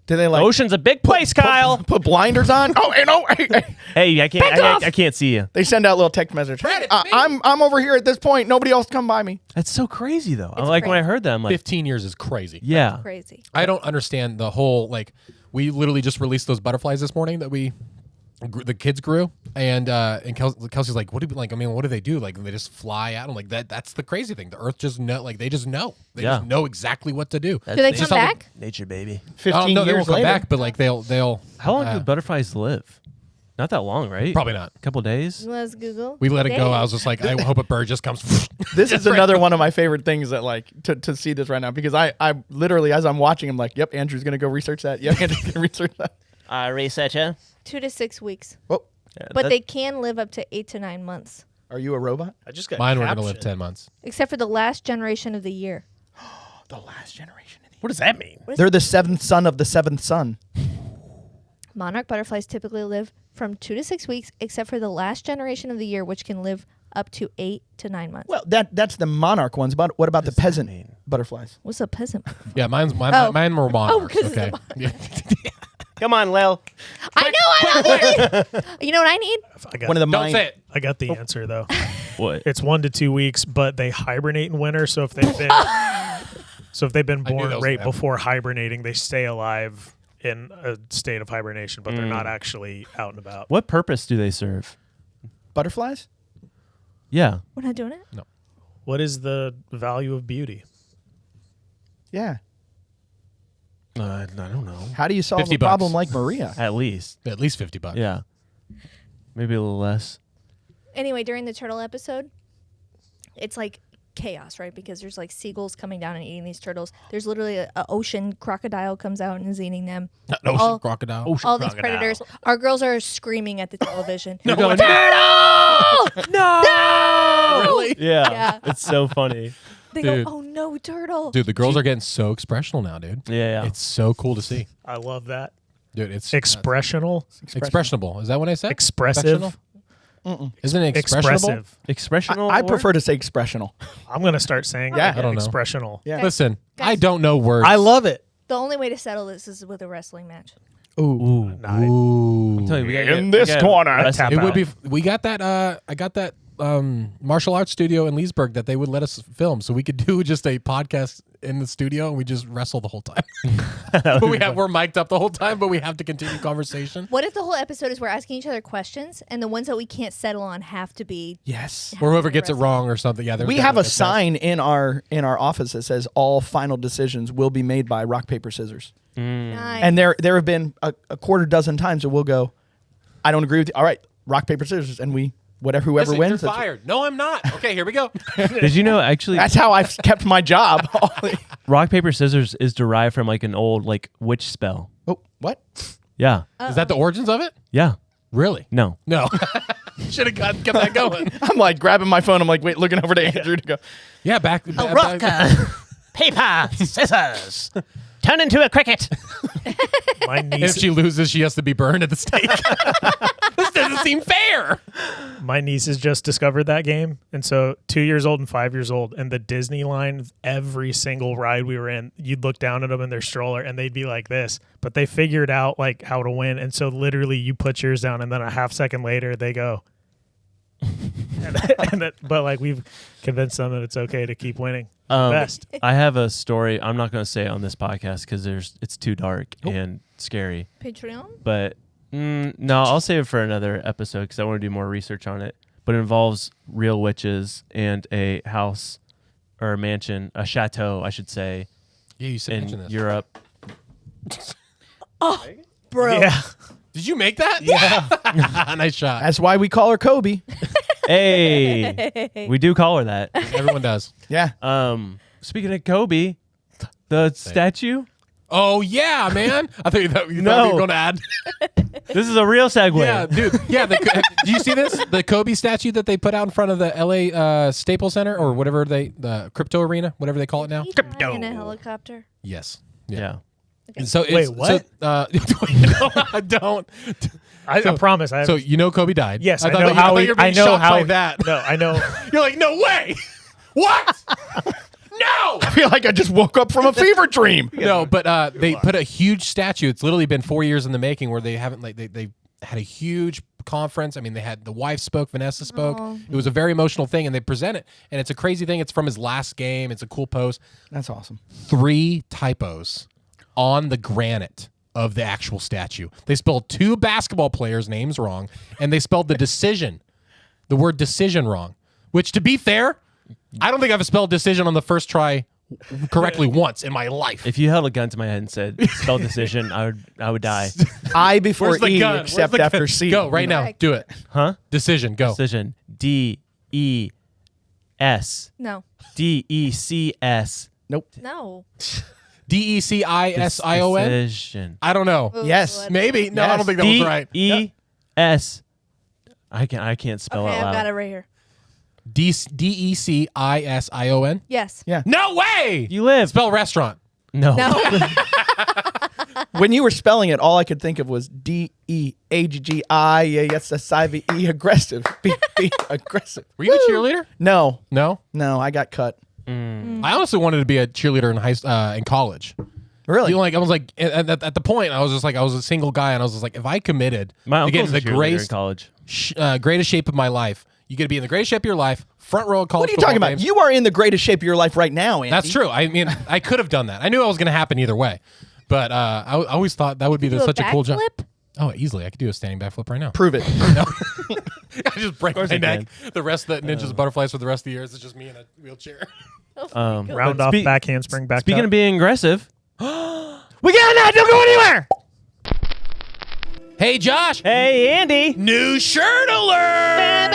Do they The like ocean's a big place, Kyle. put blinders on? Oh, hey, no. Hey. Hey, I can't see you. They send out a little text message. Hey, I'm over here at this point. Nobody else come by me. That's so crazy, though. It's Like when I crazy. heard that, I'm like, 15 years is crazy. yeah. Crazy. I don't understand the whole like. We literally just released those butterflies this morning that the kids grew, and Kelsey's like, "What do like? I mean, what do they do? Like, they just fly out?" I'm like, "That's the crazy thing. The Earth just know, like they just know. They Yeah. just know exactly what to do." Do they come just how they- back? Nature, baby. 15 no, they years won't come later. back, but like they'll. How long do butterflies live? Not that long, right? Probably not. A couple days. Let's Google. We let it go. Dang. I was just like, I hope a bird just comes. This is another one of my favorite things that like to see this right now because I literally as I'm watching I'm like, yep, Andrew's gonna go research that. Yep, Andrew's gonna research that. Researcher. 2 to 6 weeks. Oh, But they can live up to 8 to 9 months, are you a robot? I just got Mine were gonna captioned. live 10 months. except for the last generation of the year. The last generation. What does that mean? They're the seventh son of the seventh son. Monarch butterflies typically live from 2 to 6 weeks, except for the last generation of the year, which can live up to 8 to 9 months. Well, that's the monarch ones. But what about the peasant butterflies? What's a peasant? Yeah, mine Oh. were monarchs. 'cause it's Okay. a Yeah. Come on, Lil. I know it. You know what I need? I got, One of the Don't mine. say it. I got the answer though. What? It's 1 to 2 weeks, but they hibernate in winter. So if they've been knew that born was right gonna happen. before hibernating, they stay alive in a state of hibernation, but they're not actually out and about. What purpose do they serve? Butterflies? Yeah. We're not doing it. What is the value of beauty? Yeah. I don't know. How do you solve 50 a problem bucks. like Maria? At least. At least $50. Yeah. Maybe a little less. Anyway, during the turtle episode, it's like chaos, right? Because there's like seagulls coming down and eating these turtles. There's literally an ocean crocodile comes out and is eating them. Ocean crocodile. All these predators. Our girls are screaming at the television. No, Turtle! No! Really? Yeah. It's so funny. They Dude. go, oh no, turtle. Dude, the girls are getting so expressional now, dude. Yeah. It's so cool to see. I love that. Dude, it's Expressional, expressionable. Is that what I said? expressive, Isn't it expressionable? expressive. Expressional. I word? prefer to say expressional. I'm gonna start saying Yeah. that. I don't know. Expressional. Yeah. Listen, Guys. I don't know words. I love it. The only way to settle this is with a wrestling match. Ooh. Ooh. I'm telling you, we gotta In get- this we gotta corner. wrestle. Tap It out. would be. We got that. I got that martial arts studio in Leesburg that they would let us film, so we could do just a podcast in the studio and we just wrestle the whole time. But we're mic'd up the whole time, but we have to continue conversation. What if the whole episode is we're asking each other questions and the ones that we can't settle on have to be Yes. Or whoever gets it wrong or something. Yeah, We have a sign in our office that says all final decisions will be made by rock, paper, scissors. nice. And there have been a quarter dozen times that we'll go, I don't agree with you. All right, rock, paper, scissors. And whoever Listen, wins. you're that's- fired. No, I'm not. Okay, here we go. Did you know actually That's how I've kept my job. rock paper scissors is derived from like an old like witch spell? Oh, what? Yeah. Is that the origins of it? Yeah. Really? No. No. Should have kept that going. I'm like grabbing my phone. I'm like, wait, looking over to Andrew to go, Yeah, back. Paper scissors. Turn into a cricket. My If niece, she loses, she has to be burned at the stake. This doesn't seem fair. my nieces just discovered that game, and so 2 years old and 5 years old, and the Disney line, every single ride we were in, you'd look down at them in their stroller, and they'd be like this. But they figured out like how to win, and so literally you put yours down, and then a half second later they go. But like we've convinced them that it's okay to keep winning. Best. I have a story. I'm not going to say it on this podcast because it's too dark and scary. Patreon? But no, I'll save it for another episode because I want to do more research on it. But it involves real witches and a house or a mansion, a chateau, I should say, Yeah, you said mention in this. Europe. Bro. Yeah. Did you make that? Yeah. Nice shot. that's why we call her Kobe. Hey, we do call her that. Everyone does. Yeah. Speaking of Kobe, the statue. Oh yeah, man. I thought you thought you were going to add. This is a real segue. Yeah, dude. Yeah. Do you see this? The Kobe statue that they put out in front of the LA Staples Center or whatever the crypto arena, whatever they call it now. He died in a helicopter. Yes. Yeah. And so Wait, it's, what? So, no, don't. I promise. So you know Kobe died. Yes, I thought know that you- how thought he. you were I being know shocked how by he- that. No, I know. You're like, no way. What? No. I feel like I just woke up from a fever dream. No, but they put a huge statue. It's literally been 4 years in the making where they haven't like they had a huge conference. I mean, they had the wife spoke, Vanessa spoke. It was a very emotional thing, and they present it. And it's a crazy thing. It's from his last game. It's a cool post. That's awesome. 3 typos on the granite of the actual statue. They spelled 2 basketball players' names wrong, and they spelled the word decision wrong. Which, to be fair, I don't think I've spelled decision on the first try correctly once in my life. If you held a gun to my head and said spell decision, I would die. I before Where's the E, gun? except Where's the after gun? C. Go right now. Correct. Do it. Huh? Decision. Go. Decision. D-E-S. No. D-E-C-S. Nope. No. DECISION. Decision. I don't know. Yes. Maybe. No, I don't Yes. think that was right. D-E-S. I can't spell Okay, it out I've loud. got it right here. DECISION. Yes. Yeah. No way. You live. Spell restaurant. No. No. When you were spelling it, all I could think of was D-E-A-G-G-I. Yes, S-I-V-E, aggressive. B aggressive. Were you a cheerleader? No, No. I got cut. I honestly wanted to be a cheerleader in college. Really? You know, like I was like at the point I was just like I was a single guy and I was just like if I committed My to get uncle's in a the cheerleader in college. greatest shape of my life, you get to be in the greatest shape of your life, front row of college. What are you football talking about? games. You are in the greatest shape of your life right now, Andy. That's true. I mean, I could have done that. I knew it was going to happen either way, but I always thought that would be Do such a cool job. backflip? Oh, easily. I could do a standing backflip right now. Prove it. I just break my you neck. The rest of the ninjas and butterflies for the rest of the years. It's just me in a wheelchair. Round off, back handspring, back. Speaking tuck. of being aggressive, We got that. Don't go anywhere. Hey, Josh. hey Andy, New shirt alert.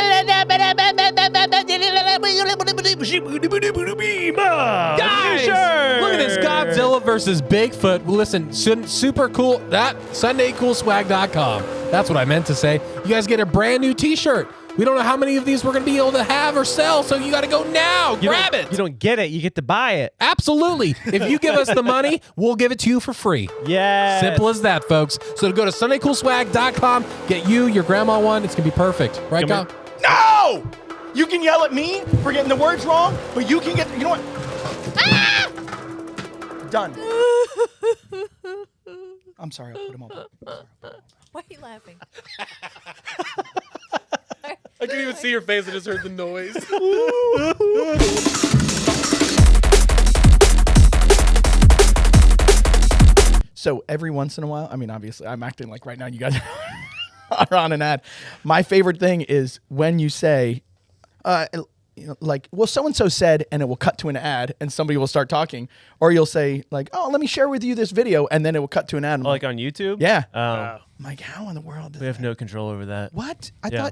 Guys, look at this Godzilla versus Bigfoot. Listen, super cool. That SundayCoolSwag.com. That's what I meant to say. You guys get a brand new T-shirt. We don't know how many of these we're going to be able to have or sell, so you got to go now. Grab it. You don't get it. You get to buy it. Absolutely. If you give us the money, we'll give it to you for free. Yeah. Simple as that, folks. So to go to SundayCoolSwag.com, get you, your grandma one. It's going to be perfect. Right, Kyle? No! You can yell at me for getting the words wrong, but you can get, you know what? Ah! Done. I'm sorry, I'll put him on. Why are you laughing? I couldn't even see your face. I just heard the noise. So every once in a while, I mean, obviously, I'm acting like right now you guys are on an ad. My favorite thing is when you say, like, well, so-and-so said, and it will cut to an ad, and somebody will start talking. Or you'll say, like, oh, let me share with you this video, and then it will cut to an ad. Like on YouTube? Yeah. Oh. I'm like, how in the world? We have no control over that. What? Yeah.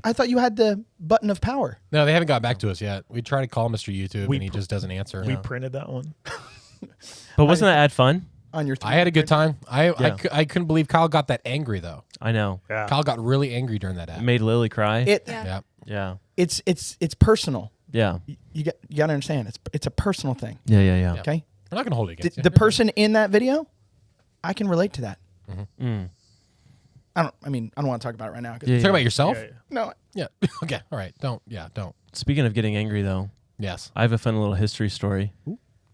I thought you had the button of power. No, they haven't got back to us yet. We try to call Mr. YouTube, and he just doesn't answer. We printed that one. But wasn't that ad fun? On your I had a good time. I couldn't believe Kyle got that angry, though. I know. Yeah. Kyle got really angry during that ad. It made Lily cry. Yeah. Yeah. It's personal. Yeah. You got to understand. It's a personal thing. Yeah. Okay. We're not gonna hold it against you. The person in that video, I can relate to that. Mm. I don't want to talk about it right now. Yeah. Talk about yourself. No. Yeah. Okay. All right. Don't. Speaking of getting angry, though, Yes. I have a fun little history story.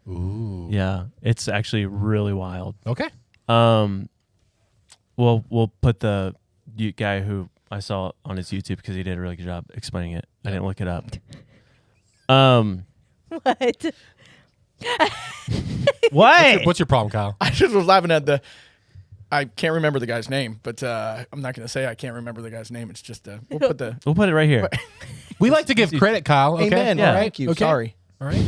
Ooh. Yeah. It's actually really wild. Okay. We'll put the guy who I saw on his YouTube because he did a really good job explaining it. I didn't look it up. What? What? What's your problem, Kyle? I just was laughing at I can't remember the guy's name, but I'm not going to say I can't remember the guy's name. It's just we'll put the. We'll put it right here. We like to give credit, Kyle. Okay? Amen. Yeah. Thank you. Okay. Sorry. All right.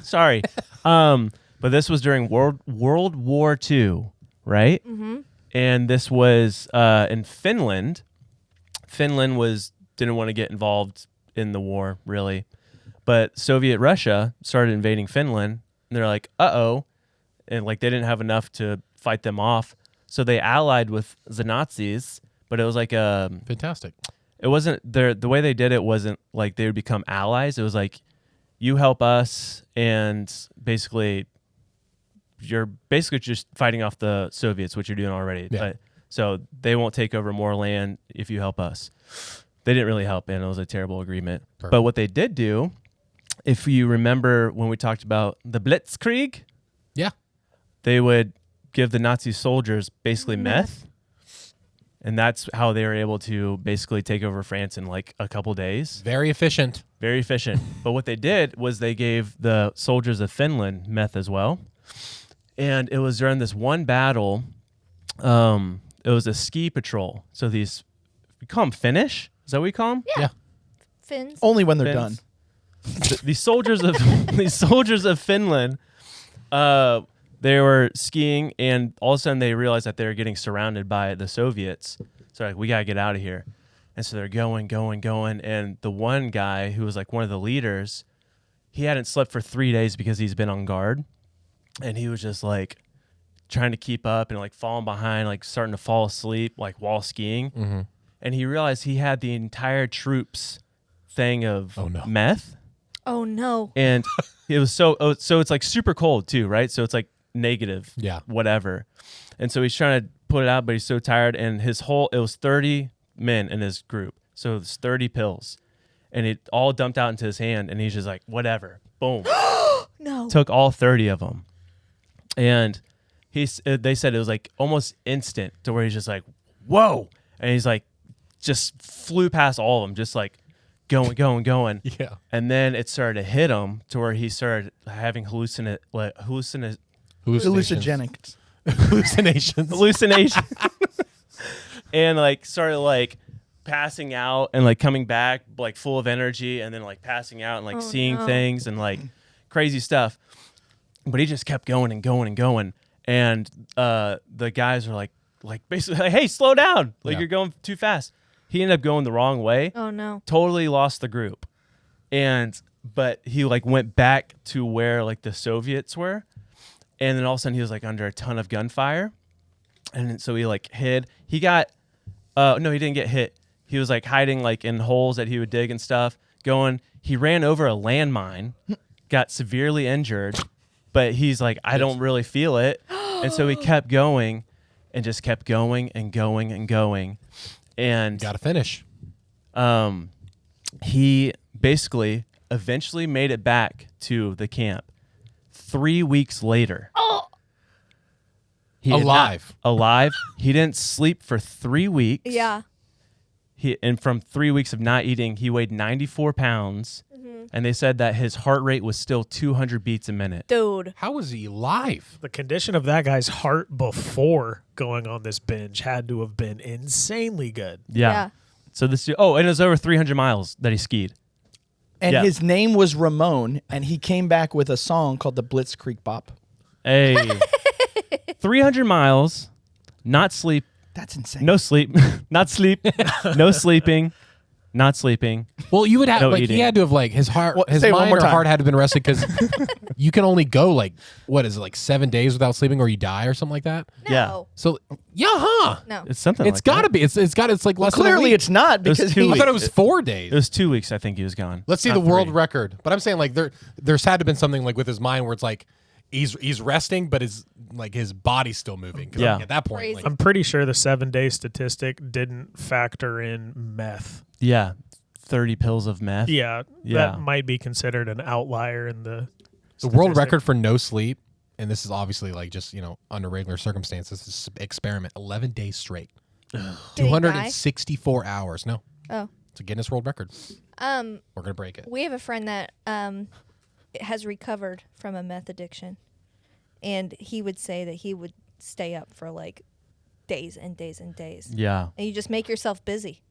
Sorry. But this was during World War II, right? Mm-hmm. And this was in Finland. Finland didn't want to get involved in the war, really. But Soviet Russia started invading Finland, and they're like, uh-oh. And like they didn't have enough to fight them off. So they allied with the Nazis, but it was like Fantastic. it wasn't the way they did it wasn't like they would become allies. It was like you help us, and basically you're basically just fighting off the Soviets, which you're doing already. Yeah. But so they won't take over more land if you help us. They didn't really help, and it was a terrible agreement. Perfect. But what they did do, if you remember when we talked about the Blitzkrieg, Yeah. they would give the Nazi soldiers basically meth. And that's how they were able to basically take over France in like a couple days. Very efficient. Very efficient. But what they did was they gave the soldiers of Finland meth as well. And it was during this one battle, it was a ski patrol. So we call them Finnish? Is that what we call them? Yeah. Fins. Only when they're Fins. done. These soldiers of Finland, they were skiing, and all of a sudden they realized that they were getting surrounded by the Soviets. So like, we gotta get out of here. And so they're going. And the one guy who was like one of the leaders, he hadn't slept for 3 days because he's been on guard. And he was just like trying to keep up and like falling behind, like starting to fall asleep, like while skiing. Mm-hmm. And he realized he had the entire troops thing of no. meth. Oh no. And it was so it's like super cold too, right? So it's like negative, Yeah. whatever. And so he's trying to put it out, but he's so tired. And it was 30 men in his group. So it's 30 pills. And it all dumped out into his hand. And he's just like, whatever. Boom. No. Took all 30 of them. And they said it was like almost instant to where he's just like, whoa. And he's like, just flew past all of them, just like going. Yeah. And then it started to hit him to where he started having hallucinations. Hallucinogenic. Hallucinations. And like started like passing out and like coming back like full of energy, and then like passing out and like seeing things and like crazy stuff. But he just kept going. And the guys were like basically like, hey, slow down. Like, Yeah. you're going too fast. He ended up going the wrong way. Oh no. Totally lost the group. But he like went back to where like the Soviets were, and then all of a sudden he was like under a ton of gunfire, and so he like hid. He got no, he didn't get hit. He was like hiding like in holes that he would dig and stuff. He ran over a landmine, got severely injured, but he's like, I don't really feel it, and so he kept going, and just kept going and going and going, and Got to finish. he basically eventually made it back to the camp 3 weeks later. He had Alive. Alive. He didn't sleep for 3 weeks. Yeah. And from 3 weeks of not eating, he weighed 94 pounds. And they said that his heart rate was still 200 beats a minute. Dude. How was he alive? The condition of that guy's heart before going on this binge had to have been insanely good. Yeah. So this, and it was over 300 miles that he skied. And Yeah. his name was Ramon, and he came back with a song called the Blitzkrieg Bop. Hey, 300 miles, not sleep, That's insane. no sleep, not sleep, no sleeping, not sleeping. Well, you would have No like eating. he had to have like his heart, Well, his say it one mind more or time. heart had to have been rested because you can only go like what is it like 7 days without sleeping or you die or something like that. Yeah. No. So yeah, huh? No. It's something It's like got to that. be. It's like less than a Clearly, week. it's not was because 2 he. I thought it was 4 days. It was 2 weeks, I think he was gone. Let's see Not the world 3. record. But I'm saying like there's had to have been something like with his mind where it's like he's resting, but his body's still moving. 'Cause Yeah. like, at that point, Crazy. like, I'm pretty sure the 7-day statistic didn't factor in meth. Yeah. 30 pills of meth. Yeah, Yeah. that might be considered an outlier in the the world statistic. record for no sleep, and this is obviously like just under regular circumstances. This is experiment 11 days straight, Did he die? 264 hours. No, Oh. it's a Guinness World Record. We're gonna break it. We have a friend that has recovered from a meth addiction, and he would say that he would stay up for like days and days and days, Yeah. and you just make yourself busy.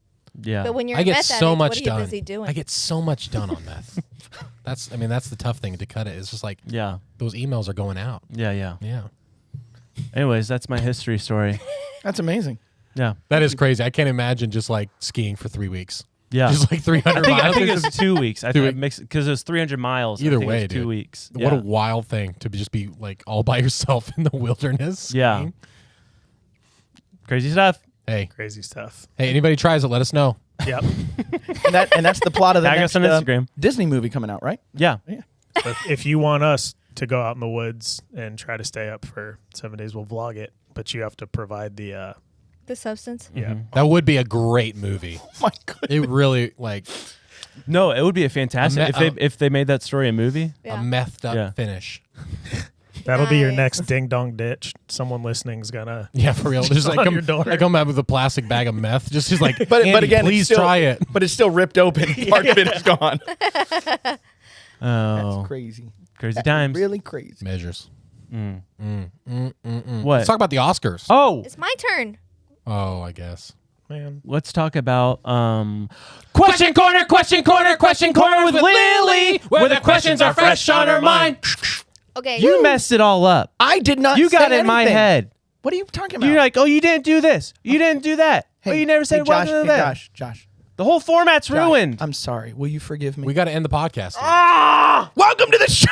Yeah. But when you're I a get meth so addict, much what are you done. busy doing? I get so much done on meth. That's the tough thing to cut it. It's just like Yeah. those emails are going out. Yeah. Yeah, Anyways, that's my history story. That's amazing. Yeah. that is crazy. I can't imagine just like skiing for 3 weeks. Yeah. Just like 300 I miles. think it was 2 weeks. I 2 think mixed because it was 300 miles. Either I think it way, was 2 dude. weeks. What a Yeah. wild thing to just be like all by yourself in the wilderness. Yeah. skiing. Crazy stuff. Hey, crazy stuff. anybody tries it, let us know. Yep. And that's the plot of the Tag next us on Instagram. Disney movie coming out, right? Yeah. But if you want us to go out in the woods and try to stay up for 7 days, we'll vlog it. But you have to provide the the substance. yeah. That would be a great movie. Oh my God. It really like No, it would be a fantastic A me- if they made that story a movie. Yeah. a methed up Yeah. finish. That'll be your Nice. next ding dong ditch. Someone listening's gonna. Yeah, for real. Just like on come, your door. I come out with a plastic bag of meth. Just like, But Andy, again, please it's still, try it. But it's still ripped open. Part of it is gone. Oh, That's crazy. crazy That's times. Really crazy. Measures. Mm. Let's What? talk about the Oscars. Oh, It's my turn. Oh, I guess. Man, let's talk about question corner with Lily, where the questions are fresh on her mind. Okay. You messed it all up. I did not. You got say in my anything. head. What are you talking about? You're like, oh, you didn't do this. You didn't do that. Oh, you never said Josh, welcome to that. Josh. The whole format's Josh, ruined. I'm sorry. Will you forgive me? We got to end the podcast. Welcome to the show.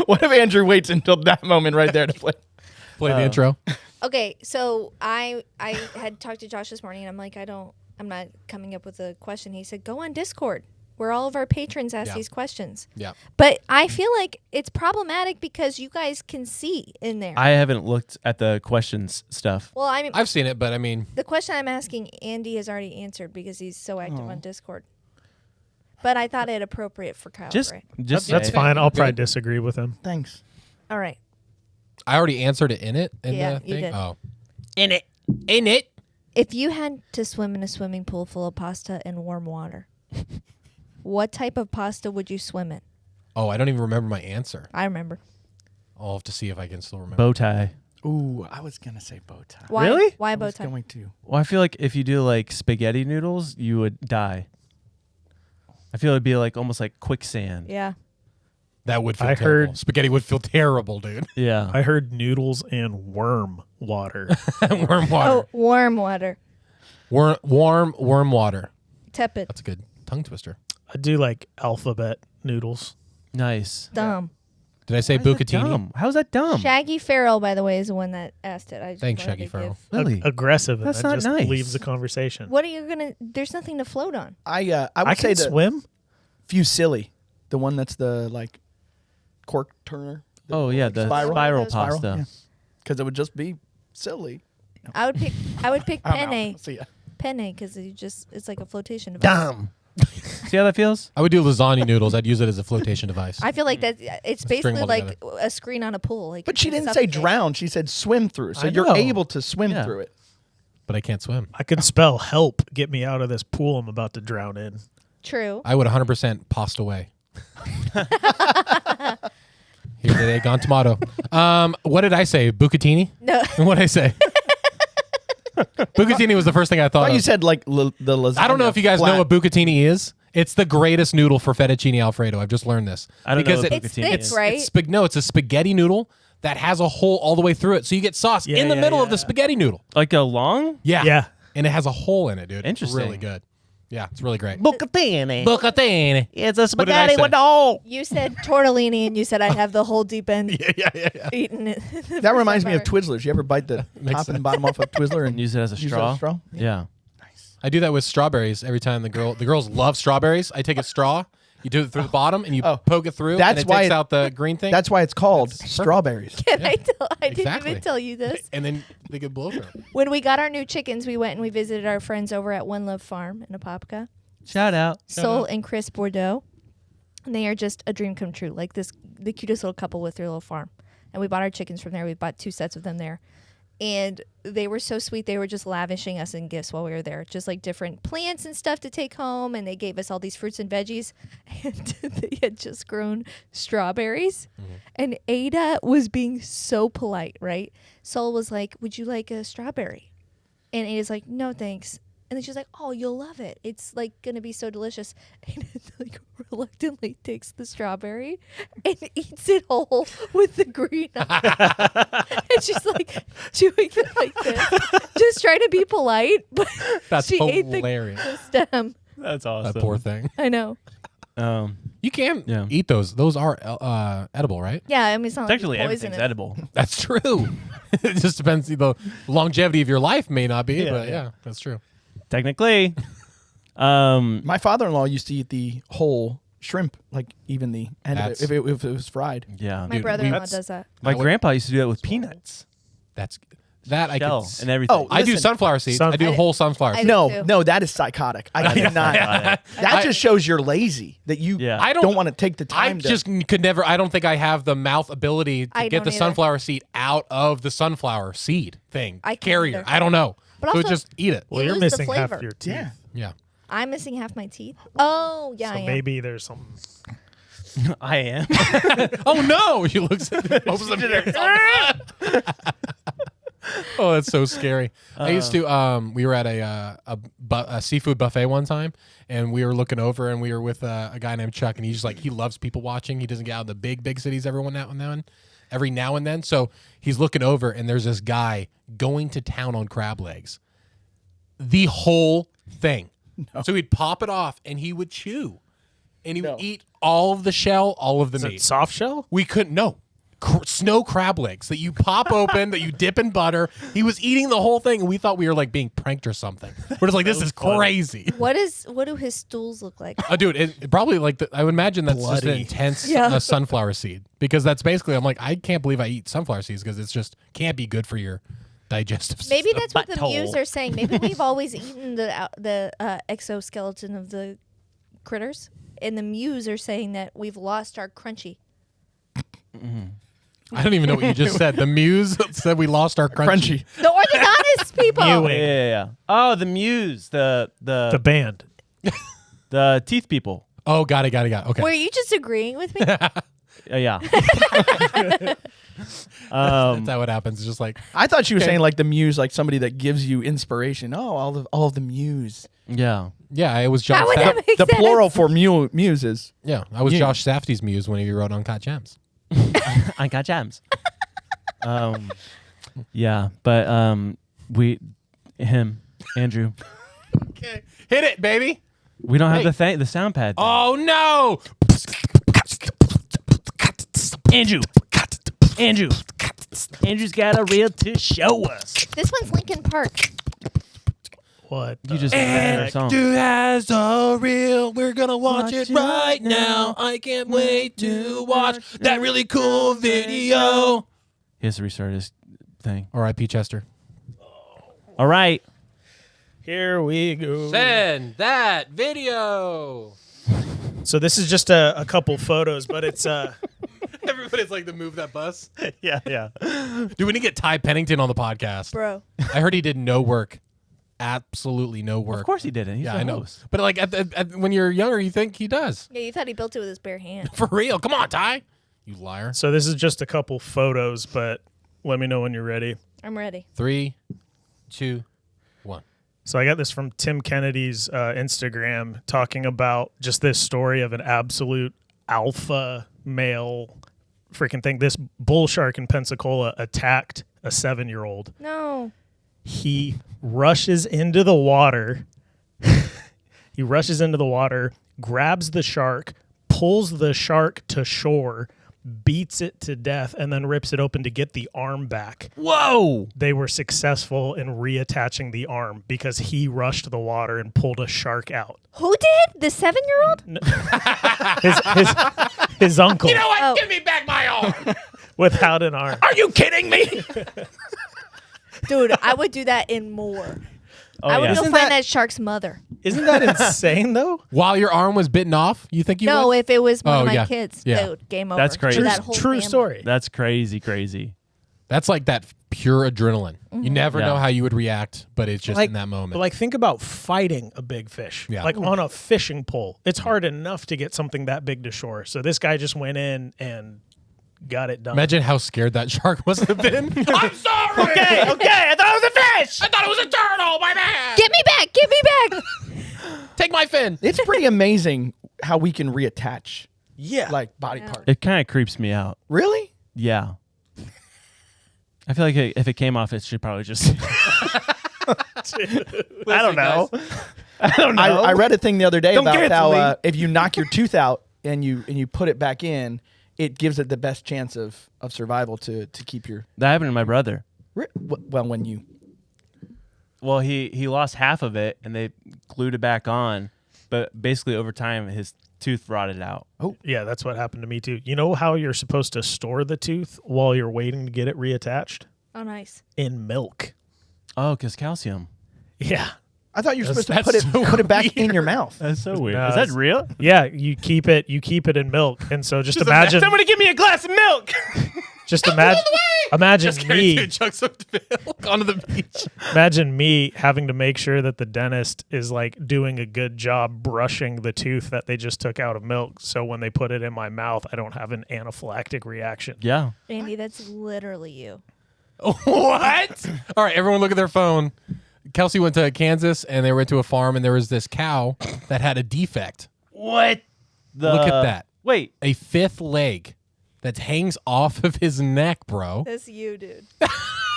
What if Andrew waits until that moment right there to play? Play the intro. Okay, so I had talked to Josh this morning, and I'm like, I'm not coming up with a question. He said, go on Discord, where all of our patrons ask Yeah. these questions. Yeah. But I feel like it's problematic because you guys can see in there. I haven't looked at the questions stuff. well, I mean, I've seen it, but I mean, the question I'm asking, Andy has already answered because he's so active on Discord. But I thought it appropriate for Kyle. Just Gray. just that's say- fine. I'll probably Good. disagree with him. Thanks. All right. I already answered it in it. In Yeah, the you thing. did. Oh. In it. If you had to swim in a swimming pool full of pasta and warm water, what type of pasta would you swim in? Oh, I don't even remember my answer. I remember. I'll have to see if I can still remember. bow tie. Ooh, I was gonna say bow tie. Why, Really? Why I bow was tie? going to. Well, I feel like if you do like spaghetti noodles, you would die. I feel it'd be like almost like quicksand. Yeah. That would feel I terrible. heard- Spaghetti would feel terrible, dude. Yeah. I heard noodles and worm water. Worm water. Oh, warm water. Warm water. Tepid. That's good. tongue twister. I do like alphabet noodles. Nice. Dumb. Did I say bucatini? Dumb. How's that dumb? Shaggy Farrell, by the way, is the one that asked it. I just Thanks, wanted Shaggy to Farrell. give- Really? Aggressive. That's and that not just nice. leaves the conversation. What are you gonna? There's nothing to float on. I I would say can the swim. fusilli, the one that's the like cork turner. Oh yeah, the Spiral? spiral Spiral, pasta. Because it would just be silly. I would pick. I would pick I don't know. penne. See ya. Penne because it's like a flotation device. Dumb. See how that feels? I would do lasagna noodles. I'd use it as a flotation device. I feel like that it's String basically them like a screen on a pool. Like But you she can didn't say suffocate. drown. She said swim through. So I you're know. able to swim Yeah. through it. But I can't swim. I can spell help. Get me out of this pool I'm about to drown in. True. I would 100% pasta away. Here today, gone tomato. What did I say? Bucatini? No. What did I say? Bucatini was the first thing I I thought thought of. you said like the lasagna. I don't know if you guys know flat. what bucatini is. It's the greatest noodle for fettuccine Alfredo. I've just learned this. I don't because know what It's bucatini thick, is. right? No, it's a spaghetti noodle that has a hole all the way through it. So you get sauce Yeah, in the yeah, middle of yeah. the spaghetti noodle. Like a long? Yeah. Yeah. And it has a hole in it, dude. Interesting. It's really good. Yeah, it's really great. Bucatini. Bucatini. It's a What did I say? all. You said tortellini, and you said I'd have the whole deep end Yeah. eaten. It. That reminds me of Twizzlers. You ever bite the top and bottom off of Twizzler and Use it as a use straw. straw? Yeah. I do that with strawberries every time the girls love strawberries. I take a straw, you do it through the bottom, and you Oh. poke it through, That's and it why takes it- out the green thing. That's why it's called strawberries. Can I tell? I didn't Exactly. even tell you this. and then they get blow through. When we got our new chickens, we went and we visited our friends over at One Love Farm in Apopka. Shout out. Sol and Chris Bordeaux. And they are just a dream come true. Like the cutest little couple with their little farm. And we bought our chickens from there. We bought 2 sets of them there. And they were so sweet. They were just lavishing us in gifts while we were there. Just like different plants and stuff to take home. And they gave us all these fruits and veggies. And they had just grown strawberries. And Ada was being so polite, right? Sol was like, "Would you like a strawberry?" And Ada's like, "No, thanks." And then she's like, "Oh, you'll love it. It's like gonna be so delicious." And like reluctantly takes the strawberry and eats it whole with the green on it. And she's like chewing it like this, just trying to be polite, but That's she hilarious. ate the stem. That's awesome. That poor thing. I know. You can Yeah. eat those. Those are edible, right? Yeah, I mean, it's not Technically, like everything's poison. edible. That's true. It just depends. The longevity of your life may not be, Yeah, but yeah. yeah, that's true. Technically. My father-in-law used to eat the whole shrimp, like even the end of That's- it, if it was fried. Yeah. My Dude, brother-in-law we- does that. My I would- grandpa used to do that with peanuts. That's that I Shell could. and everything. Oh, I do Listen. sunflower seeds. I do I- whole sunflower I seeds. do No, too. no, that is psychotic. I cannot. That I- just shows you're lazy. That you Yeah. I don't want to take the I time. just could never. I don't think I have the mouth ability to I get don't the either. sunflower seed out of the sunflower seed thing. I can't Carrier. either. I don't know. But so also- just eat it. Well, You you're lose the missing half flavor. your teeth. yeah. Yeah. I'm missing half my teeth. Oh, yeah, So I am. maybe there's some. I am. Oh no! He looks at opens the mirror. Oh, that's so scary. I used to. We were at a seafood buffet one time, and we were looking over, and we were with a guy named Chuck, and he's just like he loves people watching. He doesn't get out of the big cities every now and then. So he's looking over, and there's this guy going to town on crab legs. The whole thing. So he'd pop it off, and he would chew, and he would eat all of the shell, all of the Is meat. it soft shell? We couldn't. No. Snow crab legs that you pop open, that you dip in butter. He was eating the whole thing, and we thought we were like being pranked or something. We're just like, this is crazy. What do his stools look like? Oh, dude, it probably like I would imagine that's just an Bloody. intense Yeah. sunflower seed, because that's basically I'm like I can't believe I eat sunflower seeds because it's just can't be good for your digestive system. Maybe that's what the butthole. Muse are saying. Maybe we've always eaten the exoskeleton of the critters, and the Muse are saying that we've lost our crunchy. I don't even know what you just said. The Muse said we lost our crunchy. The orthodontist people. Mewing. Yeah. Oh, the Muse, the band. the teeth people. Oh, got it. Okay. Were you just agreeing with me? Yeah. That's how it happens. It's just like I thought she was saying like the muse, like somebody that gives you inspiration. Oh, all of the muse. Yeah. yeah, it was Josh. How would that make The sense? plural for muses. Yeah, I was Yeah. Josh Safdie's muse when he wrote Uncut Gems. I got jams. Yeah, but Andrew. Okay, hit it, baby. We don't have the sound pad. Oh no! Andrew's got a reel to show us. This one's Linkin Park. What? You just invented our song. Dude has a reel. We're gonna watch it right now. I can't wait to watch that really cool video. He has to restart his thing. R.I.P. Chester. All right. Here we go. Send that video. So this is just a couple photos, but it's Everybody's like to move that bus. Yeah. Dude, we need to get Ty Pennington on the podcast. Bro. I heard he did no work. Absolutely no work. Of course he didn't. He's Yeah, the I know. host. But like when you're younger, you think he does. Yeah, you thought he built it with his bare hand. For real. Come on, Ty. You liar. so this is just a couple photos, but let me know when you're ready. I'm ready. 3, 2, 1. So I got this from Tim Kennedy's Instagram talking about just this story of an absolute alpha male freaking thing. This bull shark in Pensacola attacked a 7-year-old. No. He rushes into the water. He rushes into the water, grabs the shark, pulls the shark to shore, beats it to death, and then rips it open to get the arm back. Whoa. They were successful in reattaching the arm because he rushed the water and pulled a shark out. Who did? The 7-year-old? His uncle, You know what? Oh. Give me back my arm. without an arm. Are you kidding me? Dude, I would do that and more. Oh, I would yeah. go Isn't find that- that shark's mother. Isn't that insane, though? While your arm was bitten off, you think you No, would? if it was one Oh, of my yeah. kids, Yeah. dude, game over. That's crazy. For True, that whole true family. story. That's crazy. That's like that pure adrenaline. You never Yeah. know how you would react, but it's just in that moment. But like, think about fighting a big fish. Yeah. Like on a fishing pole. It's hard enough to get something that big to shore. So this guy just went in and got it done. Imagine how scared that shark must have been. I'm sorry. Okay, I thought it was a fish. I thought it was a turtle. My bad. Get me back! Get me back! Take my fin. It's pretty amazing how we can reattach yeah. like body parts. It kind of creeps me out. Really? Yeah. I feel like if it came off, it should probably just. I don't know. I don't know. I read a thing the other day Don't about cancel how me. if you knock your tooth out and you put it back in, it gives it the best chance of survival to keep your. That happened to my brother. Well, when you. Well, he lost half of it, and they glued it back on. But basically, over time, his tooth rotted out. Yeah, that's what happened to me too. You know how you're supposed to store the tooth while you're waiting to get it reattached? Oh, nice. In milk. Oh, because calcium. Yeah. I thought you were supposed to That's put it back in weird. your mouth. That's so weird. No, Is that it's- real? Yeah, you keep it in milk. And so just imagine Somebody give me a glass of milk. imagine Just carry 2 me chugs of milk onto the beach. imagine me having to make sure that the dentist is like doing a good job brushing the tooth that they just took out of milk, so when they put it in my mouth I don't have an anaphylactic reaction. Yeah. Andy, that's literally you. What? All right, everyone look at their phone. Kelsey went to Kansas, and they went to a farm, and there was this cow that had a defect. What? Look at that. Wait. A 5th leg that hangs off of his neck, bro. That's you, dude.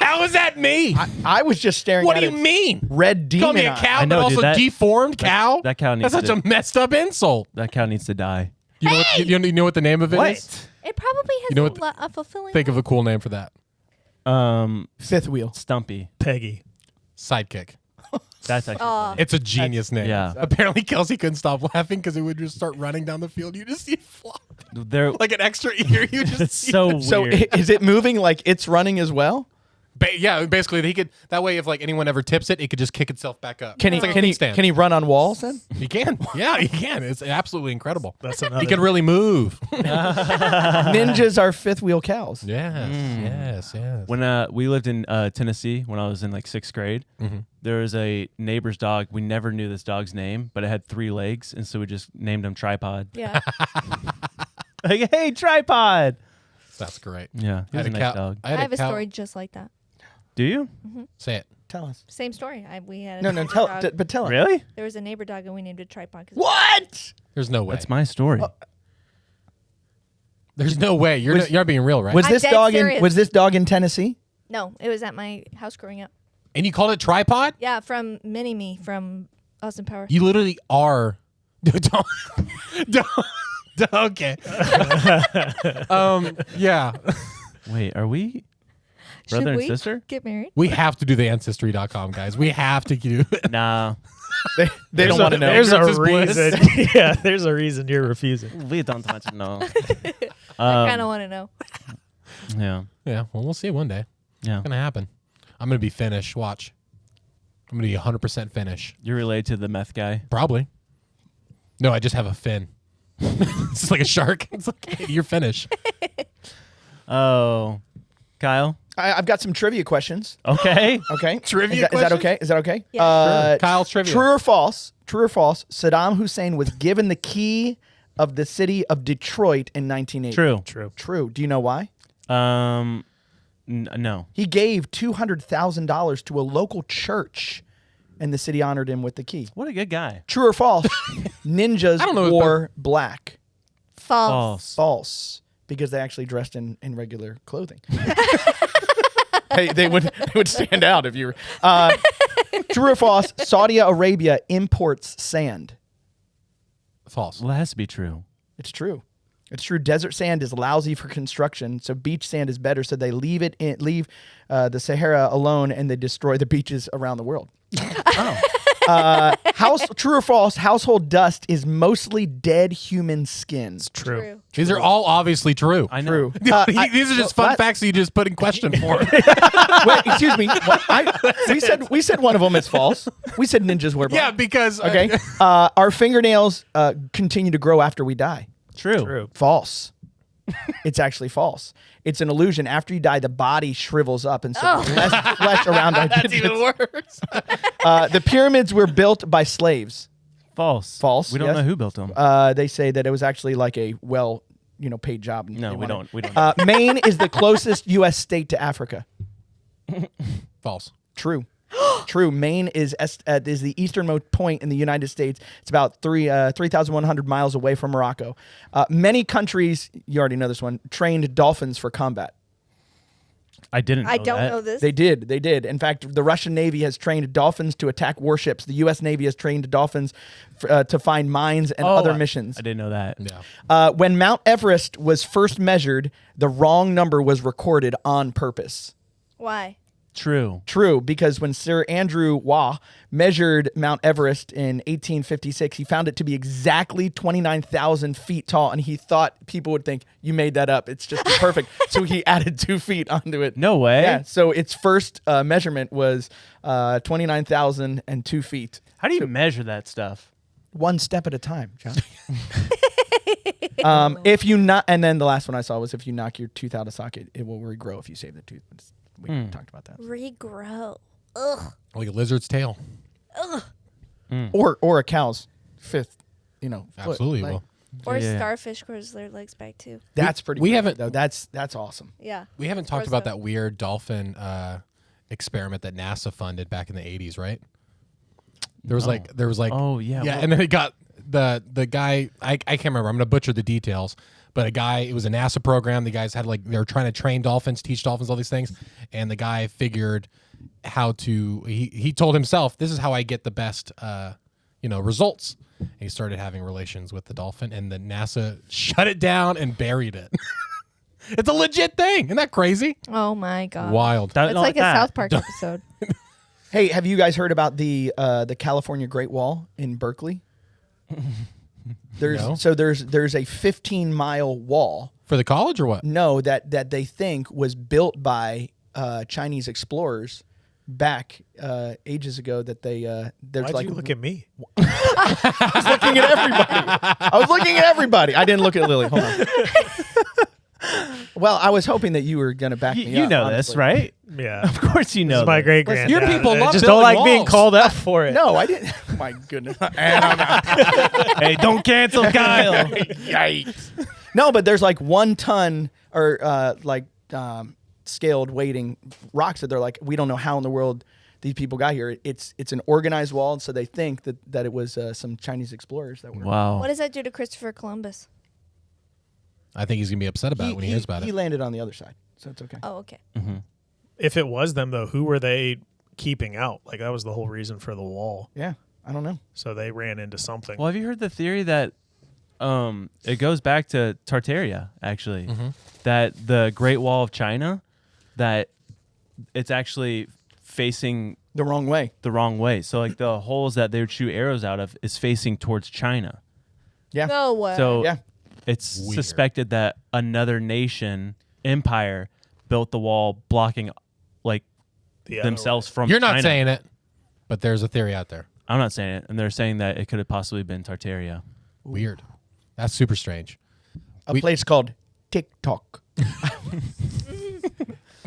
How is that me? I was just staring What at do you mean? red demon. Call me a eye. cow, I know, but dude, also that- deformed cow? that cow needs That's such to- a messed up insult. That cow needs to die. You know, what, you know what the name of it is? What? It probably has You know what a fulfilling. Think of a cool name for that. Fifth wheel. Stumpy. Peggy. Sidekick. That's actually. Aw. funny. It's a genius name. yeah. Apparently, Kelsey couldn't stop laughing because it would just start running down the field. You just see it flop. They're Like an extra ear. You just it's see so So weird. is it moving like it's running as well? Yeah, basically, he could. That way, if like anyone ever tips it, it could just kick itself back up. Can he It's like a can he kickstand. can he run on walls then? He can. Yeah, he can. It's absolutely incredible. That's He another can really move. Ninjas are fifth wheel cows. Yes. When we lived in Tennessee when I was in like 6th grade, there was a neighbor's dog. We never knew this dog's name, but it had 3 legs, and so we just named him Tripod. Yeah. Like, hey, Tripod. That's great. Yeah, he was a nice dog. I have a story just like that. Do you? Say it. Tell us. Same story. We had a No, neighbor tell dog. but tell us. Really? There was a neighbor dog and we named it Tripod. What? There's no way. That's my story. There's no way. You're not being real, right? Was I'm this dead dog serious. in was this dog in Tennessee? No, it was at my house growing up. And you called it Tripod? Yeah, from Mini-Me from Austin Powers. You literally are don't, okay. Yeah. Wait, are we brother Should and we sister? get married? We have to do the Ancestry.com, guys. We have to do it. Nah, They don't want to know. There's Ignorance a is bliss. reason. Yeah, there's a reason you're refusing. we don't want to know. I kind of want to know. Yeah, Yeah, well, we'll see one day. yeah. It's going to happen. I'm going to be Finnish. Watch. I'm going to be 100% Finnish. You're related to the meth guy. Probably. No, I just have a fin. It's just like a shark. It's like, hey, you're Finnish. Oh, Kyle. I've got some trivia questions. Okay. Okay. Trivia Is that questions? okay? Is that okay? Yeah. Sure. Kyle's trivia. True or false? True or false? Saddam Hussein was given the key of the city of Detroit in 1980. True. True. True. Do you know why? No. He gave $200,000 to a local church, and the city honored him with the key. What a good guy. True or false? Ninjas I don't know wore black. False. False, because they actually dressed in regular clothing. they would stand out if you were. True or false? Saudi Arabia imports sand. False. Well, that has to be true. It's true. It's true. Desert sand is lousy for construction, so beach sand is better. So they leave the Sahara alone, and they destroy the beaches around the world. True or false? Household dust is mostly dead human skin. True. These are all obviously true. I know. True. These are just fun facts that you just put in question for. Wait, excuse me. We said one of them is false. We said ninjas wear black. Yeah, because Okay. Our fingernails continue to grow after we die. True. True. False. It's actually false. It's an illusion. After you die, the body shrivels up, and so less flesh around our digits. even worse. The pyramids were built by slaves. False. False, We don't yes. know who built them. They say that it was actually like a paid job. no, They we wanted- don't. We don't. Maine is the closest U.S. state to Africa. False. True. True. Maine is the easternmost point in the United States. It's about 3,100 miles away from Morocco. Many countries, you already know this one, trained dolphins for combat. I didn't. I know don't that. know this. They did. In fact, the Russian Navy has trained dolphins to attack warships. The U.S. Navy has trained dolphins to find mines and other missions. I didn't know that. Yeah. When Mount Everest was first measured, the wrong number was recorded on purpose. Why? True. True, because when Sir Andrew Waugh measured Mount Everest in 1856, he found it to be exactly 29,000 feet tall, and he thought people would think, you made that up. It's just perfect. So he added 2 feet onto it. No way. Yeah, so its first measurement was 29,002 feet. How do you measure that stuff? One step at a time, John. If you not, and then the last one I saw was if you knock your tooth out of socket, it will regrow if you save the tooth. We talked about that. Regrow. Ugh. Like a lizard's tail. Or a cow's fifth, foot. Absolutely Like, will. Or Yeah. starfish grows their legs back too. That's pretty. We great, haven't- though. That's awesome. Yeah. We haven't talked Or about so. that weird dolphin experiment that NASA funded back in the 80s, right? There was like Oh, yeah. yeah, Well- and then it got the guy I can't remember. I'm gonna butcher the details, but it was a NASA program. The guys had they were trying to train dolphins, teach dolphins all these things, and the guy figured how to. He told himself, "This is how I get the best, results." And he started having relations with the dolphin, and then NASA shut it down and buried it. It's a legit thing. Isn't that crazy? Oh my god. Wild. Don't It's like like a that. South Park episode. Hey, have you guys heard about the California Great Wall in Berkeley? There's No. there's a 15-mile wall. For the college or what? No, that they think was built by Chinese explorers back ages ago. That there's Why'd you look at me? I was looking at everybody. I didn't look at Lily. Hold on. Well, I was hoping that you were going to back me up. You know this, honestly. right? Yeah. Of course you This know. is my this. great granddad. your people love just building don't like being walls. called out for it. No, I didn't. My goodness. And I'm out. Hey, don't cancel Kyle. Yikes. No, but there's like 1 ton or scaled weighting rocks that they're like, we don't know how in the world these people got here. It's an organized wall, and so they think that it was some Chinese explorers that were. Wow. What does that do to Christopher Columbus? I think he's gonna be upset about it when he hears about He it. landed on the other side, so it's okay. Oh, okay. If it was them though, who were they keeping out? Like that was the whole reason for the wall. Yeah. I don't know. So they ran into something. Well, have you heard the theory that it goes back to Tartaria, actually, that the Great Wall of China, that it's actually facing The wrong way. the wrong way. So like the holes that they would shoot arrows out of is facing towards China. Yeah. No way. So Yeah. it's Weird. suspected that another nation, empire, built the wall blocking like The other themselves way. from You're not China. saying it, but there's a theory out there. I'm not saying it. And they're saying that it could have possibly been Tartaria. Weird. That's super strange. A place called TikTok.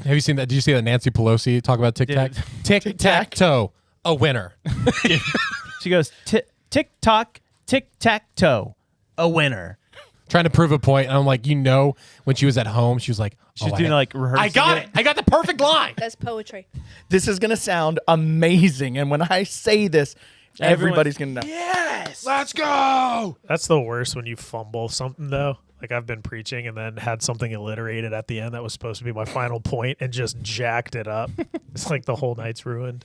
Have you seen that? Did you see that Nancy Pelosi talk about Tic Tac? Tic Tac Toe, a winner. She goes, tick tock, tic tac toe, a winner. Trying to prove a point. And I'm like, when she was at home, she was like, She's I doing had- like rehearsing. I got it. I got the perfect line. That's poetry. This is going to sound amazing. And when I say this, everybody's going to know. Yes. Let's go. That's the worst when you fumble something, though. Like I've been preaching and then had something alliterated at the end that was supposed to be my final point and just jacked it up. It's like the whole night's ruined.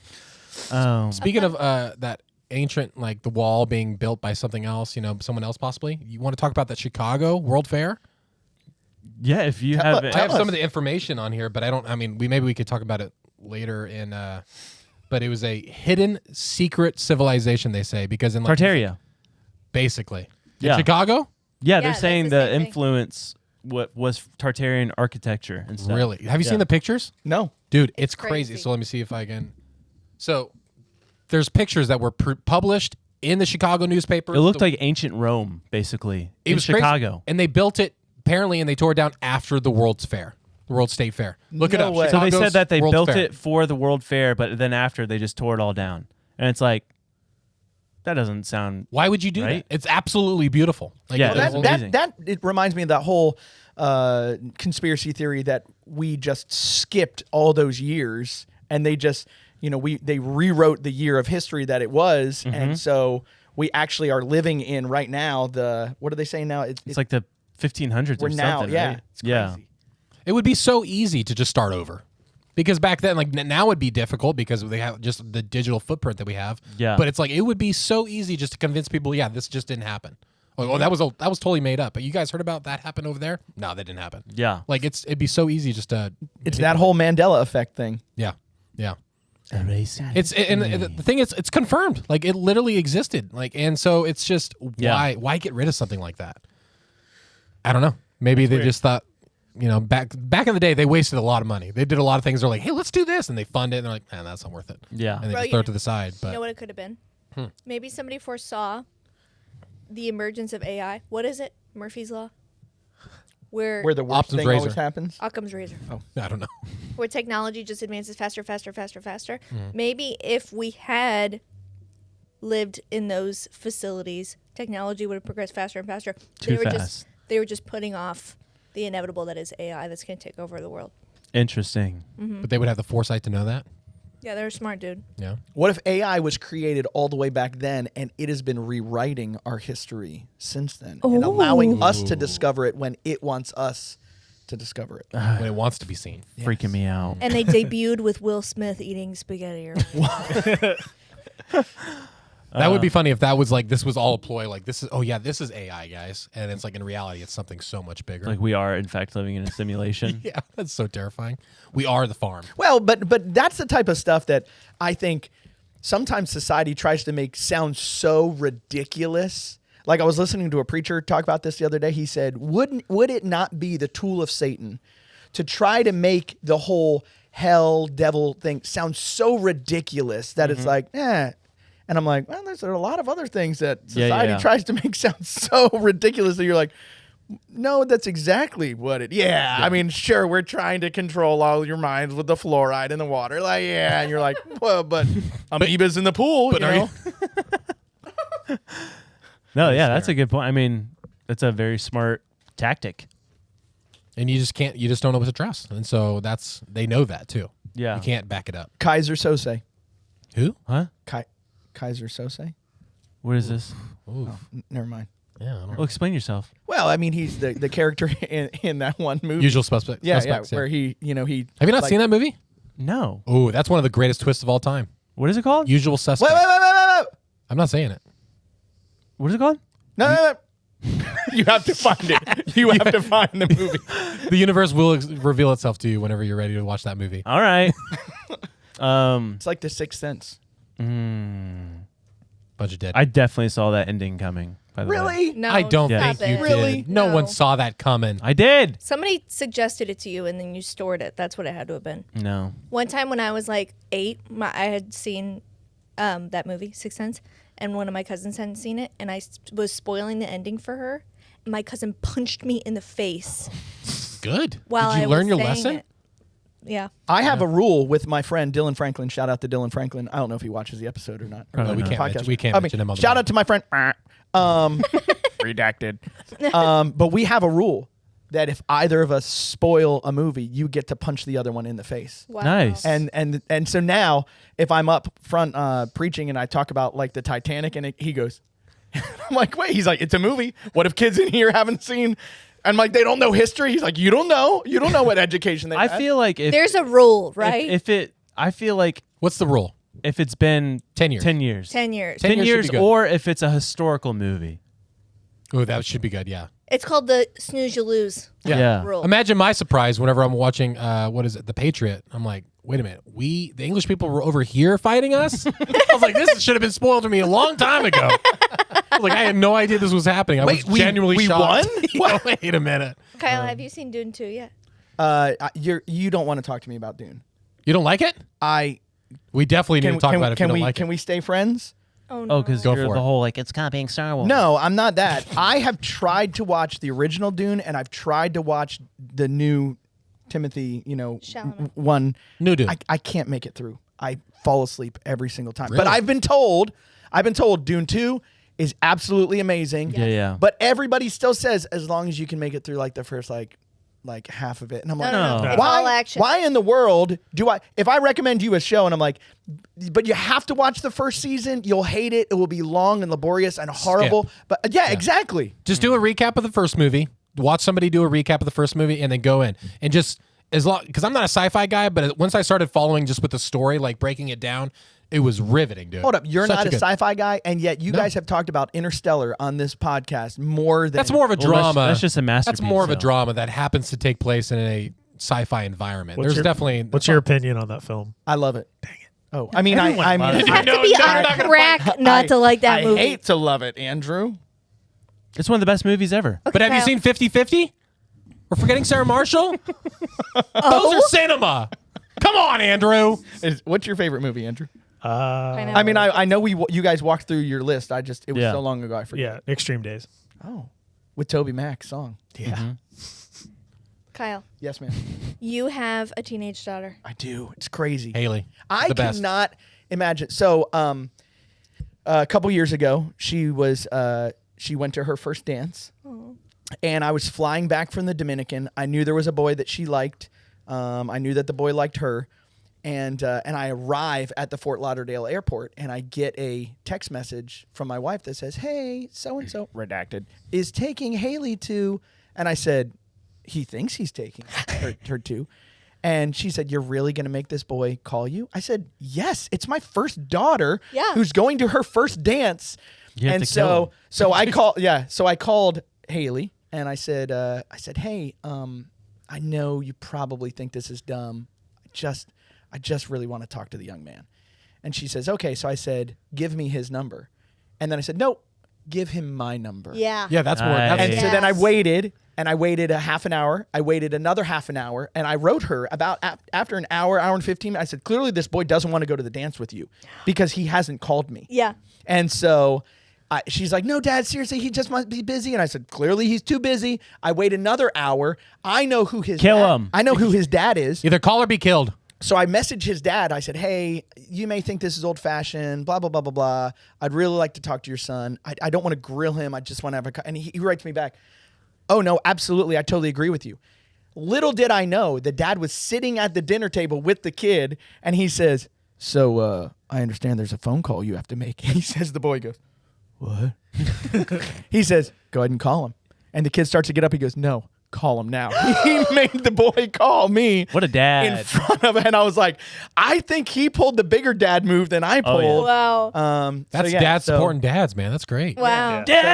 Speaking of that ancient, like the wall being built by something else, someone else possibly. You want to talk about that Chicago World Fair? Yeah, if you have it. I have some of the information on here, but I don't. I mean, maybe we could talk about it later in. But it was a hidden secret civilization, they say, because in Tartaria. basically, Yeah. in Chicago. Yeah, Yeah, they're that's saying the the same thing. influence what was Tartarian architecture and stuff. Really? Have you Yeah. seen the pictures? No. Dude, it's crazy. crazy. So let me see if I can. So there's pictures that were published in the Chicago newspaper. It looked like ancient Rome, basically. It in was crazy. Chicago. And they built it apparently, and they tore it down after the World's Fair, the World State Fair. Look it No up. way. So they Chicago's said that they World built Fair. it for the World Fair, but then after they just tore it all down. And it's like, that doesn't sound Why would you do Right? that? It's absolutely beautiful. Like, Yeah, it- that's amazing. It reminds me of that whole conspiracy theory that we just skipped all those years and they just, they rewrote the year of history that it was. And so we actually are living in right now what are they saying now? it's like the 1500s we're or now, something, yeah. right? It's crazy. It would be so easy to just start over. Because back then, like now it'd be difficult because they have just the digital footprint that we have. Yeah. But it's like it would be so easy just to convince people, yeah, this just didn't happen. Oh, that was totally made up. But you guys heard about that happen over there? No, that didn't happen. Yeah. Like it'd be so easy just to. It's that whole Mandela effect thing. Yeah. Yeah. Erasing. The thing is, it's confirmed. Like it literally existed. Like, and so it's just why get rid of something like that? I don't know. Maybe they just thought, back in the day, they wasted a lot of money. They did a lot of things. They're like, hey, let's do this, and they fund it. And they're like, man, that's not worth it. Yeah. And they Bro, just throw it to the side. But You know what it could have been? Maybe somebody foresaw the emergence of AI. What is it? Murphy's Law? Where Where the worst Optim's thing razor. always happens. Occam's razor. I don't know. Where technology just advances faster. Maybe if we had lived in those facilities, technology would have progressed faster and faster. Too They fast. were just putting off the inevitable that is AI that's going to take over the world. Interesting. But they would have the foresight to know that. Yeah, they're a smart dude. Yeah. What if AI was created all the way back then and it has been rewriting our history since then and allowing us to discover it when it wants us to discover it? When it wants to be seen. Freaking me out. And they debuted with Will Smith eating spaghetti. That would be funny if that was like this was all a ploy. Like this is AI, guys, and it's like in reality it's something so much bigger. Like we are, in fact, living in a simulation. yeah, that's so terrifying. We are the farm. Well, but that's the type of stuff that I think sometimes society tries to make sound so ridiculous. Like I was listening to a preacher talk about this the other day. He said, would it not be the tool of Satan to try to make the whole hell devil thing sound so ridiculous that it's like, eh. And I'm like, well, there are a lot of other things that society tries to make sound so ridiculous that you're like, no, that's exactly what it. Yeah, I mean, sure, we're trying to control all your minds with the fluoride in the water. Like, yeah, and you're like, well, but amoebas in the pool. But you are know? No, yeah, that's a good point. I mean, that's a very smart tactic. And you just don't know what to trust. And so they know that too. Yeah. You can't back it up. Kaiser Sose. Who? Huh? Kaiser Sose? What is this? Never mind. Yeah, I don't know. Well, explain yourself. Well, I mean, he's the character in that one movie. Usual Suspects. Suspects, where he. Have you not seen that movie? No. Oh, that's one of the greatest twists of all time. What is it called? Usual Suspects. Wait. I'm not saying it. What is it called? No. You have to find it. You have to find the movie. The universe will reveal itself to you whenever you're ready to watch that movie. All right. It's like The Sixth Sense. Bunch of dead. I definitely saw that ending coming. By the way. Really? No, I don't Yeah. think stop you it. Really? did. No No. one saw that coming. I did. Somebody suggested it to you, and then you stored it. That's what it had to have been. No. One time when I was like 8, I had seen that movie, Sixth Sense, and one of my cousins hadn't seen it, and I was spoiling the ending for her. And my cousin punched me in the face Good. while Did you I learn was your saying lesson? it. Yeah. I have a rule with my friend Dylan Franklin. Shout out to Dylan Franklin. I don't know if he watches the episode or not. Or No, we the can't podcast. mention- we can't I mean, mention him on the shout pod. out to my friend. Redacted. But we have a rule that if either of us spoil a movie, you get to punch the other one in the face. Wow. Nice. And so now, if I'm up front preaching and I talk about like the Titanic, and he goes, I'm like, wait. He's like, it's a movie. What if kids in here haven't seen? I'm like, they don't know history. He's like, you don't know. You don't know what education they. I feel like if There's a rule, right? I feel like What's the rule? if it's been 10 years. 10 years. 10 years. 10 years should be good. or if it's a historical movie. Oh, that should be good. Yeah. It's called the snooze you lose Yeah. rule. Imagine my surprise whenever I'm watching, what is it, The Patriot. I'm like, wait a minute, the English people were over here fighting us? I was like, this should have been spoiled to me a long time ago. I was like, I had no idea this was happening. I Wait, was genuinely we shocked. won? Wait a minute. Kyle, have you seen Dune 2 yet? You don't want to talk to me about Dune. You don't like it? We definitely need to talk about it if you don't like can it. we stay friends? Oh, no. Oh, because Go you're for the it. whole like it's copying Star Wars. No, I'm not that. I have tried to watch the original Dune, and I've tried to watch the new Timothy, Chalamet. one. New Dune. I can't make it through. I fall asleep every single time. Really? But I've been told Dune 2 is absolutely amazing. Yeah. But everybody still says as long as you can make it through like the first like half of it. And I'm like, No. No. It's all action. why in the world if I recommend you a show and I'm like, but you have to watch the first season, you'll hate it. It will be long and laborious and horrible. Skip. But yeah, exactly. Just do a recap of the first movie. Watch somebody do a recap of the first movie and then go in. And just as long, because I'm not a sci-fi guy, but once I started following just with the story, like breaking it down, it was riveting, dude. Hold up, you're Such not a good- sci-fi guy, and yet you guys have talked about Interstellar on this podcast more than That's more of a Well, drama. that's just a masterpiece, That's more of a though. drama that happens to take place in a sci-fi environment. What's There's definitely. What's your opinion on that film? I love it. Dang it. Oh, I mean, I Everyone mean, You have to be on crack not to like that I movie. hate to love it, Andrew. It's one of the best movies ever. But have you Kyle. seen 50-50? We're forgetting Sarah Marshall? Those are cinema. Come on, Andrew. What's your favorite movie, Andrew? Pineapple. I mean, I know you guys walked through your list. It was Yeah. so long ago I forget. Yeah, Extreme Days. Oh, with Toby Mac's song. Yeah. Kyle, Yes, ma'am. you have a teenage daughter. I do. It's crazy. Haley. I the best. cannot imagine. So, a couple years ago, she went to her first dance, and I was flying back from the Dominican. I knew there was a boy that she liked. I knew that the boy liked her, and I arrive at the Fort Lauderdale airport, and I get a text message from my wife that says, "Hey, so and so redacted is taking Haley to," and I said, "He thinks he's taking her to." And she said, "You're really going to make this boy call you?" I said, "Yes, it's my first daughter Yeah. who's going to her first dance." You have And to kill him. so I called Haley and I said, "Hey, I know you probably think this is dumb. I just really want to talk to the young man." And she says, "Okay." So I said, "Give me his number." And then I said, "No, give him my number." Yeah. Yeah, that's more. Nice. And That's, so then I Yes. waited, and I waited a half an hour. I waited another half an hour, and I wrote her about after an hour and 15 minutes. I said, "Clearly this boy doesn't want to go to the dance with you because he hasn't called me." Yeah. And so she's like, "No, Dad, seriously, he just must be busy." And I said, "Clearly he's too busy." I wait another hour. I know who his Kill dad- him. I know who his dad is. either call or be killed. So I messaged his dad. I said, "Hey, you may think this is old fashioned, blah, blah, blah, blah, blah. I'd really like to talk to your son. I don't want to grill him. I just want to have a..." And he writes me back, "Oh, no, absolutely. I totally agree with you." Little did I know the dad was sitting at the dinner table with the kid, and he says, "So I understand there's a phone call you have to make." He says, the boy goes, "What?" He says, "Go ahead and call him." And the kid starts to get up. He goes, "No, call him now. He made the boy call me. What a dad. In front of, and I was like, I think he pulled the bigger dad move than I pulled. Oh, Wow. That's dads supporting dads, man. That's great. Wow. Dad.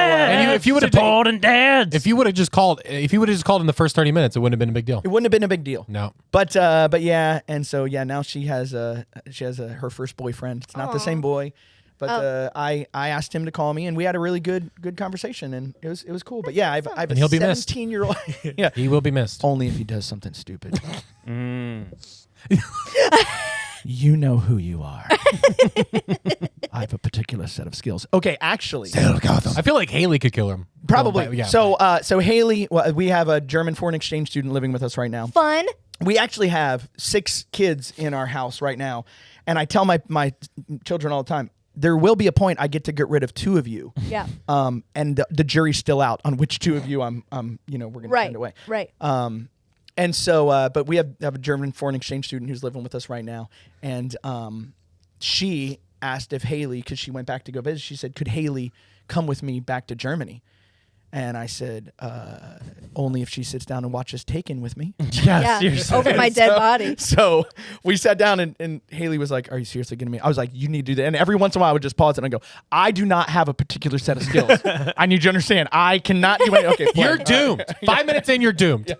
And if you would have supporting dads. if you would have just called in the first 30 minutes, it wouldn't have been a big deal. It wouldn't have been a big deal. No. But yeah, and so yeah, now she has her first boyfriend. It's not the same boy, but I asked him to call me, and we had a really good conversation, and it was cool. But yeah, I've And a he'll be missed. 17-year-old. Yeah, He will be missed. only if he does something stupid. You know who you are. I have a particular set of skills. Okay, actually, I feel like Haley could kill him. probably. Well, yeah. So Haley, we have a German foreign exchange student living with us right now. Fun. We actually have 6 kids in our house right now, and I tell my children all the time, there will be a point I get to get rid of 2 of you. Yeah. And the jury's still out on which 2 of you we're gonna send away. Right. And so, but we have a German foreign exchange student who's living with us right now, and she asked if Haley, because she went back to go visit, she said, could Haley come with me back to Germany? And I said, only if she sits down and watches Taken with me. Yeah. seriously. Over my dead body. So we sat down, and Haley was like, are you seriously kidding me? I was like, you need to do that. And every once in a while I would just pause and I go, I do not have a particular set of skills. I need you to understand. I cannot do anything. Okay, You're doomed. 5 minutes in, you're doomed.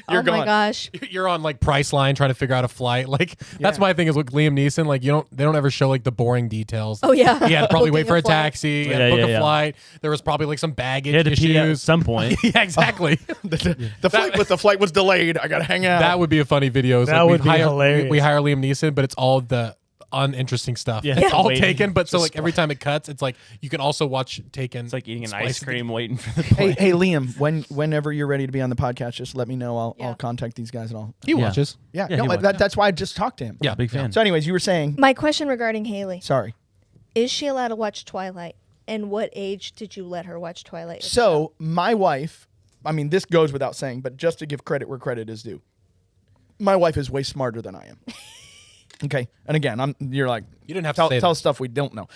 You're Oh gone. my gosh. You're on like Priceline trying to figure out a flight. Like that's my thing is with Liam Neeson. Like they don't ever show like the boring details. Oh yeah. He had to probably wait Booking for a a flight. taxi. He had to book a flight. There was probably like some baggage He had to pee at issues. some point. Yeah, exactly. The flight was delayed. I gotta hang out. That would be a funny video. It's That like would be hilarious. We hire Liam Neeson, but it's all the uninteresting stuff. Yeah. It's all Waiting. Taken, but so like every time it cuts, it's like you can also watch Taken. It's like eating an spliced ice cream waiting for the Hey, plane. hey, Liam. Whenever you're ready to be on the podcast, just let me know. Yeah. I'll contact these guys and all. He watches. Yeah, Yeah, no, he would. that's why I just talked to him. Yeah, Big fan. So, anyways, you were saying. My question regarding Haley: Sorry. is she allowed to watch Twilight? And what age did you let her watch Twilight? So my wife, I mean, this goes without saying, but just to give credit where credit is due, my wife is way smarter than I am. Okay, and again, you're like, You didn't have to say tell that. us stuff we don't know.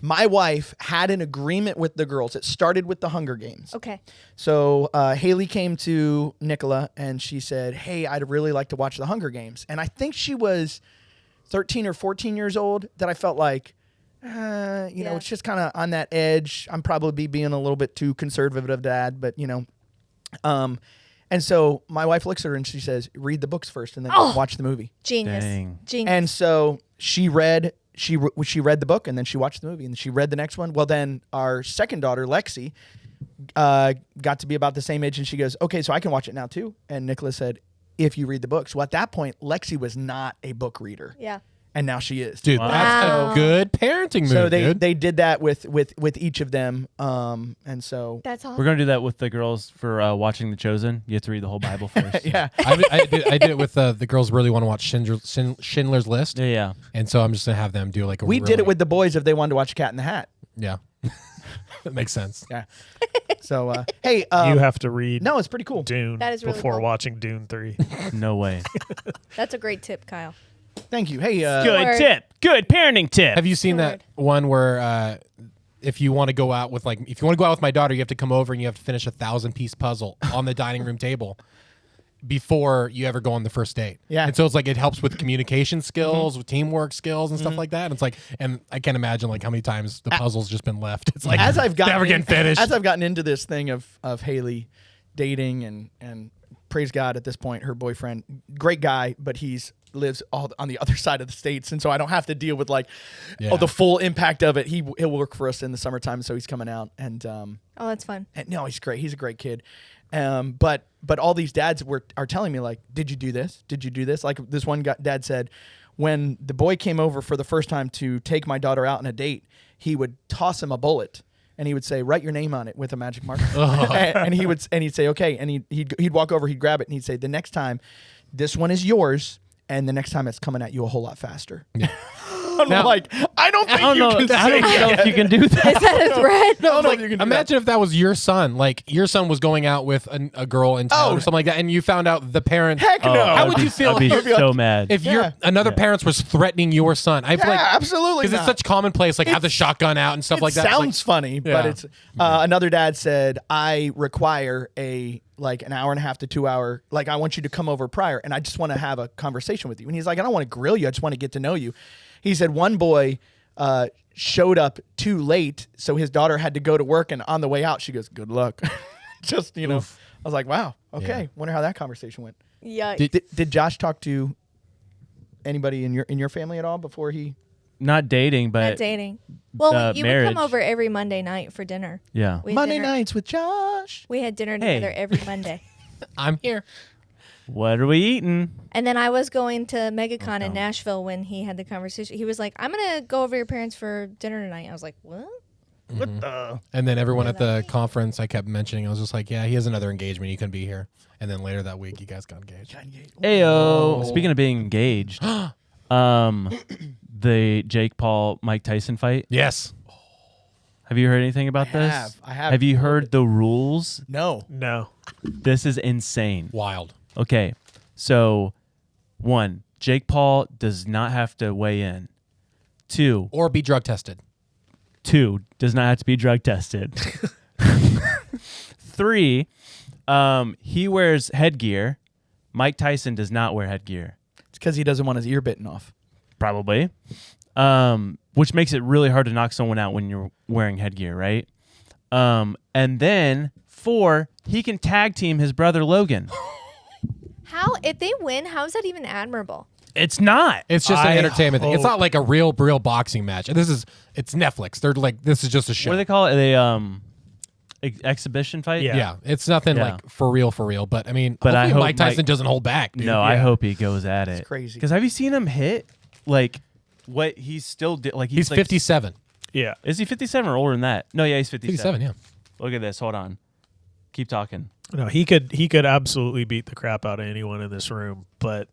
My wife had an agreement with the girls. It started with the Hunger Games. Okay. So Haley came to Nicola and she said, hey, I'd really like to watch the Hunger Games. And I think she was 13 or 14 years old that I felt like, know, it's just kind of on that edge. I'm probably being a little bit too conservative, Dad, but and so my wife looks at her and she says, read the books first and then watch the movie. Genius. Dang. Genius. And so she read the book and then she watched the movie and she read the next one. Well, then our second daughter, Lexi, got to be about the same age and she goes, okay, so I can watch it now too. And Nicholas said, if you read the books. Well, at that point, Lexi was not a book reader. Yeah. And now she is. Dude, Wow. that's a good parenting move, So dude. they did that with each of them. And so That's awesome. We're gonna do that with the girls for watching The Chosen. You have to read the whole Bible first. yeah. I did it with the girls really want to watch Schindler's List. Yeah. And so I'm just going to have them do like a We did it with the boys if they wanted to watch Cat in the Hat. Yeah. That makes sense. Yeah. So hey, you have to read no, it's pretty cool. Dune That is really before cool. watching Dune 3. No way. That's a great tip, Kyle. Thank you. Hey, Good Word. tip. Good parenting tip. Have you seen that one where if you want to go out with my daughter, you have to come over and you have to finish a 1,000-piece puzzle on the dining room table before you ever go on the first date. Yeah. And so it's like it helps with communication skills, with teamwork skills and stuff like that. And it's like, and I can't imagine like how many times the puzzle's just been left. It's like as I've gotten never getting finished. As I've gotten into this thing of Haley dating and praise God at this point, her boyfriend, great guy, but he's lives all on the other side of the states, and so I don't have to deal with the full impact of it. He'll work for us in the summertime, so he's coming out and Oh, that's fun. and no, he's great. He's a great kid. But all these dads are telling me like, did you do this? Did you do this? Like this one dad said, when the boy came over for the first time to take my daughter out on a date, he would toss him a bullet. And he would say, write your name on it with a magic marker. and he'd say, okay. And he'd walk over, he'd grab it, and he'd say, the next time, this one is yours, and the next time it's coming at you a whole lot faster. Yeah. I'm Now- like, I don't think I don't know. you can I don't say know if you can do that. Is that a threat? No, Like, you can do imagine if that was your son. Like your son was going out with a girl in town Oh. or something like that, and you found out the parent. Heck no. How would you feel I'd be if- so mad. if Yeah. another parent was threatening your son? I feel Yeah, like absolutely because it's not. such commonplace, like have the shotgun out and stuff It like that. It's sounds funny, but Yeah. it's another dad said, I require an hour and a half to 2 hour, like I want you to come over prior and I just want to have a conversation with you. And he's like, I don't want to grill you, I just want to get to know you. He said one boy showed up too late, so his daughter had to go to work, and on the way out she goes, good luck. Just, I was like, wow, okay. Yeah. Wonder how that conversation went. Yeah. Did Josh talk to anybody in your family at all before he? Not dating, but Not dating. Well, you marriage. would come over every Monday night for dinner. yeah. We had Monday dinner- nights with Josh. We had dinner Hey. together every Monday. I'm here. What are we eating? And then I was going to MegaCon Okay. in Nashville when he had the conversation. He was like, I'm going to go over to your parents for dinner tonight. I was like, what? What the? And then everyone at the conference, I kept mentioning, I was just like, yeah, he has another engagement. He couldn't be here. And then later that week, you guys got engaged. Ayo. Speaking of being engaged, the Jake Paul Mike Tyson fight. Yes. Have you heard anything about this? I have. Have you heard the rules? No. No. This is insane. Wild. Okay, so 1, Jake Paul does not have to weigh in. 2, Or be drug tested. 2 does not have to be drug tested. 3, he wears headgear. Mike Tyson does not wear headgear. It's because he doesn't want his ear bitten off. Probably. Which makes it really hard to knock someone out when you're wearing headgear, right? And then 4, he can tag team his brother Logan. How, if they win, how is that even admirable? It's not. It's just an I entertainment thing. It's hope- not like a real boxing match. It's Netflix. They're like, this is just a show. What do they call it? Exhibition fight? Yeah. Yeah, it's nothing Yeah. like for real. But I mean, But I hopefully hope Mike Tyson Mike- doesn't hold back. Dude. No, I hope he goes at it. It's crazy. Because have you seen him hit? Like, what he's still like He's like, 57. Yeah. Is he 57 or older than that? No, yeah, he's 57. 57, yeah. Look at this. Hold on. Keep talking. No, he could absolutely beat the crap out of anyone in this room, but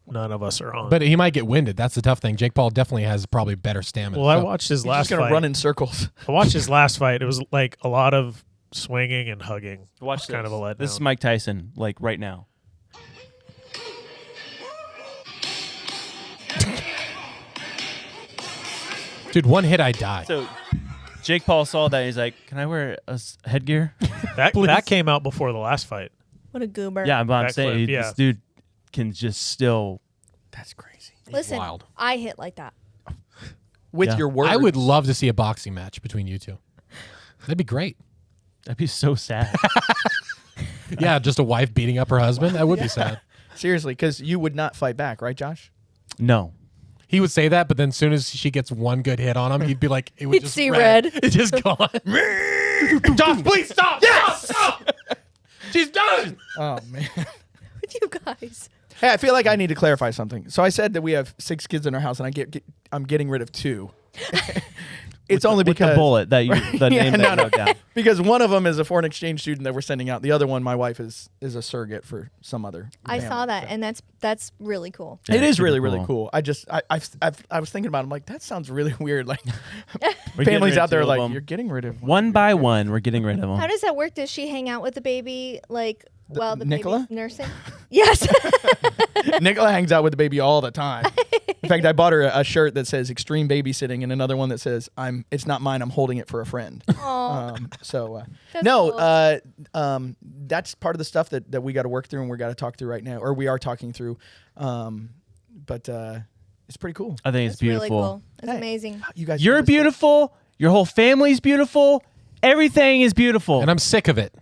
none of us are on. But he might get winded. That's the tough thing. Jake Paul definitely has probably better stamina. well, I So- watched his He's last just gonna fight. run in circles. I watched his last fight. It was like a lot of swinging and hugging. Watch It's kind of a letdown. This is Mike Tyson, like right now. Dude, one hit, I die. So Jake Paul saw that. He's like, "Can I wear a headgear?" that came out before the last fight. What a goober. Yeah, but I'm That saying clip, yeah. this dude can just still. That's crazy. Listen, wild. I hit like that. With Yeah. your words. I would love to see a boxing match between you two. That'd be great. That'd be so sad. Yeah, just a wife beating up her husband. That would be sad. Seriously, because you would not fight back, right, Josh? No. He would say that, but then as soon as she gets one good hit on him, he'd be like, it would He'd just see red. It's just gone. Josh, please stop. Yes! Stop. She's done. Oh man. With you guys. Hey, I feel like I need to clarify something. So I said that we have 6 kids in our house, and I'm getting rid of 2. It's only With because the bullet that you the Yeah, name that no, you no. wrote down. because one of them is a foreign exchange student that we're sending out. The other one, my wife is a surrogate for some other. I family. saw that, and that's really cool. It is super really really cool. I was thinking about it. I'm like, that sounds really weird. Like We're getting families rid out of there are 2 of like, them. you're getting rid of One by one, we're getting rid of them. How does that work? Does she hang out with the baby like while the Nicola? baby's nursing? Yes. Nicola hangs out with the baby all the time. In fact, I bought her a shirt that says "Extreme Babysitting" and another one that says "It's not mine. I'm holding it for a friend." Aw. That's No, cool. that's part of the stuff that we got to work through and we got to talk through right now, or we are talking through. But it's pretty cool. I think it's That's really beautiful. cool. That's Hey. amazing. You guys, You're do this thing. beautiful. Your whole family's beautiful. Everything is beautiful. And I'm sick of it.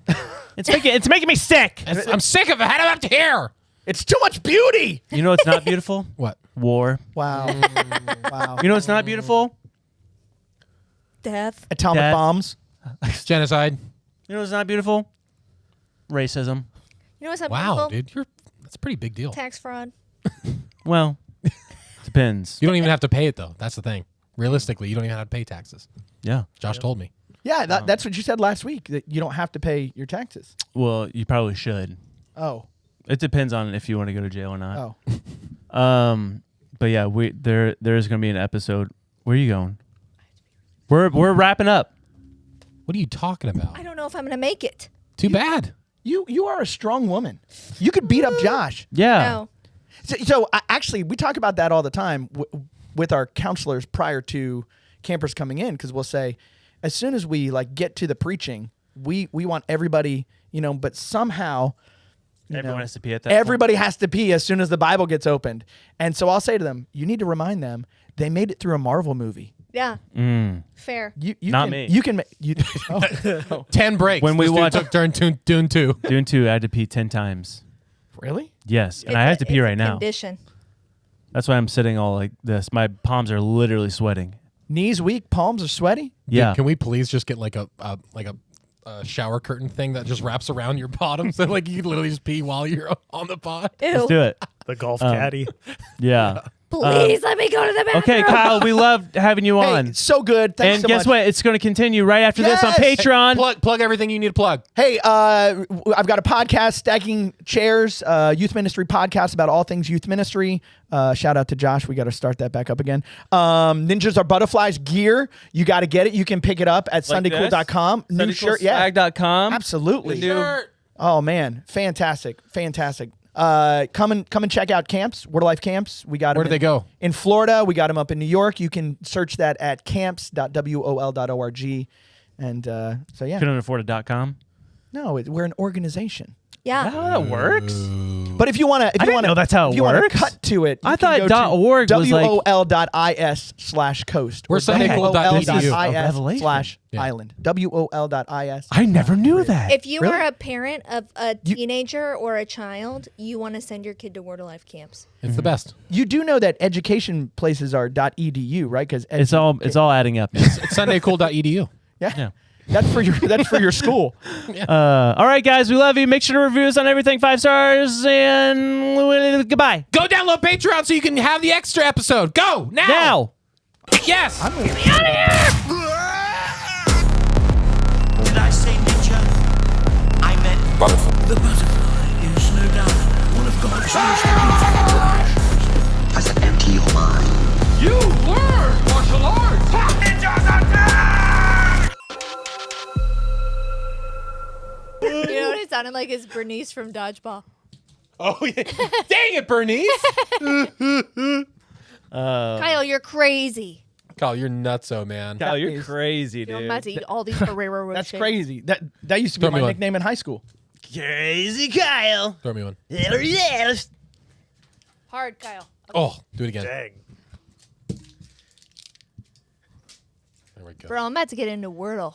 it's making me sick. I'm sick of it. How do I have to hear? It's too much beauty. You know what's not beautiful? What? War. Wow, wow. You know what's not beautiful? Death. Atomic Death. bombs. Genocide. You know what's not beautiful? Racism. You know what's not Wow, beautiful? dude. That's a pretty big deal. Tax fraud. Well, depends. You don't even have to pay it, though. That's the thing. Realistically, you don't even have to pay taxes. Yeah. Josh told me. Yeah, that's what you said last week. That you don't have to pay your taxes. Well, you probably should. Oh, It depends on if you want to go to jail or not. oh. But yeah, there is going to be an episode Where are you going? We're wrapping up. What are you talking about? I don't know if I'm gonna make it. Too bad. You are a strong woman. You could beat up Josh. Yeah. No. So actually, we talk about that all the time with our counselors prior to campers coming in, because we'll say, as soon as we like get to the preaching, we want everybody, but somehow Everyone has to pee at that point. everybody has to pee as soon as the Bible gets opened. And so I'll say to them, you need to remind them they made it through a Marvel movie. Yeah. Mm. Fair. You Not can, me. You can. Oh. 10 breaks. When we This dude watch- took turn Dune 2. Dune 2, I had to pee 10 times. Really? Yes, and I have to pee right now. Condition. That's why I'm sitting all like this. My palms are literally sweating. Knees weak, palms are sweaty. Yeah. Dude, can we please just get like a shower curtain thing that just wraps around your bottom so like you can literally just pee while you're on the pod? Ew. Let's do it. The golf caddy. Yeah. Please let me go to the bathroom. Okay, Kyle, we love having you on. Hey, so good. Thanks And so guess much. what? It's going to continue right after this on Yes! Patreon. Plug everything you need to plug. Hey, I've got a podcast, Stacking Chairs, youth ministry podcast about all things youth ministry. Shout out to Josh. We got to start that back up again. Ninjas Are Butterflies gear. You got to get it. You can pick it up at sundaycool.com. New shirt. Yeah, SundayCoolSwag.com. absolutely. New- Oh, man. Fantastic. Come and check out camps, Word of Life camps. We got 'em Where do they go? in Florida. We got them up in New York. You can search that at camps.wol.org. And so, yeah. Couldn't afford a.com. No, we're an organization. Yeah. How that works? But if you want to, I didn't know that's how it if you want to works. cut to it, you I can thought go to .org was like- wol.is/coast. We're SundayCool.edu. This is a revelation. wol.is/island. wol.is. I never knew that. If you Really? are a parent of a teenager or a child, you want to send your kid to Word of Life camps. It's the best. You do know that education places are .edu, right? Because it's all adding up. It's SundayCool.edu. yeah. That's for your school. All right, guys, we love you. Make sure to review us on everything 5 stars, and goodbye. Go download Patreon so you can have the extra episode. Go now. Now. Yes. Did I say ninja? I meant butterfly. The butterfly is no doubt one of God's most beautiful creations. I said empty your mind. You learn martial arts. Ninjas are dead! You know what it sounded like? Is Bernice from Dodgeball. Oh yeah. Dang it, Bernice. Kyle, you're crazy. Kyle, you're nutso, man. Kyle, you're crazy, You know, I'm dude. about to eat all these Ferrero Rocher. That's crazy. That used to be Throw me my one. nickname in high school. Crazy Kyle. Throw me one. Hard, Kyle. Oh, do it again. Dang. There we go. Bro, I'm about to get into Wordle.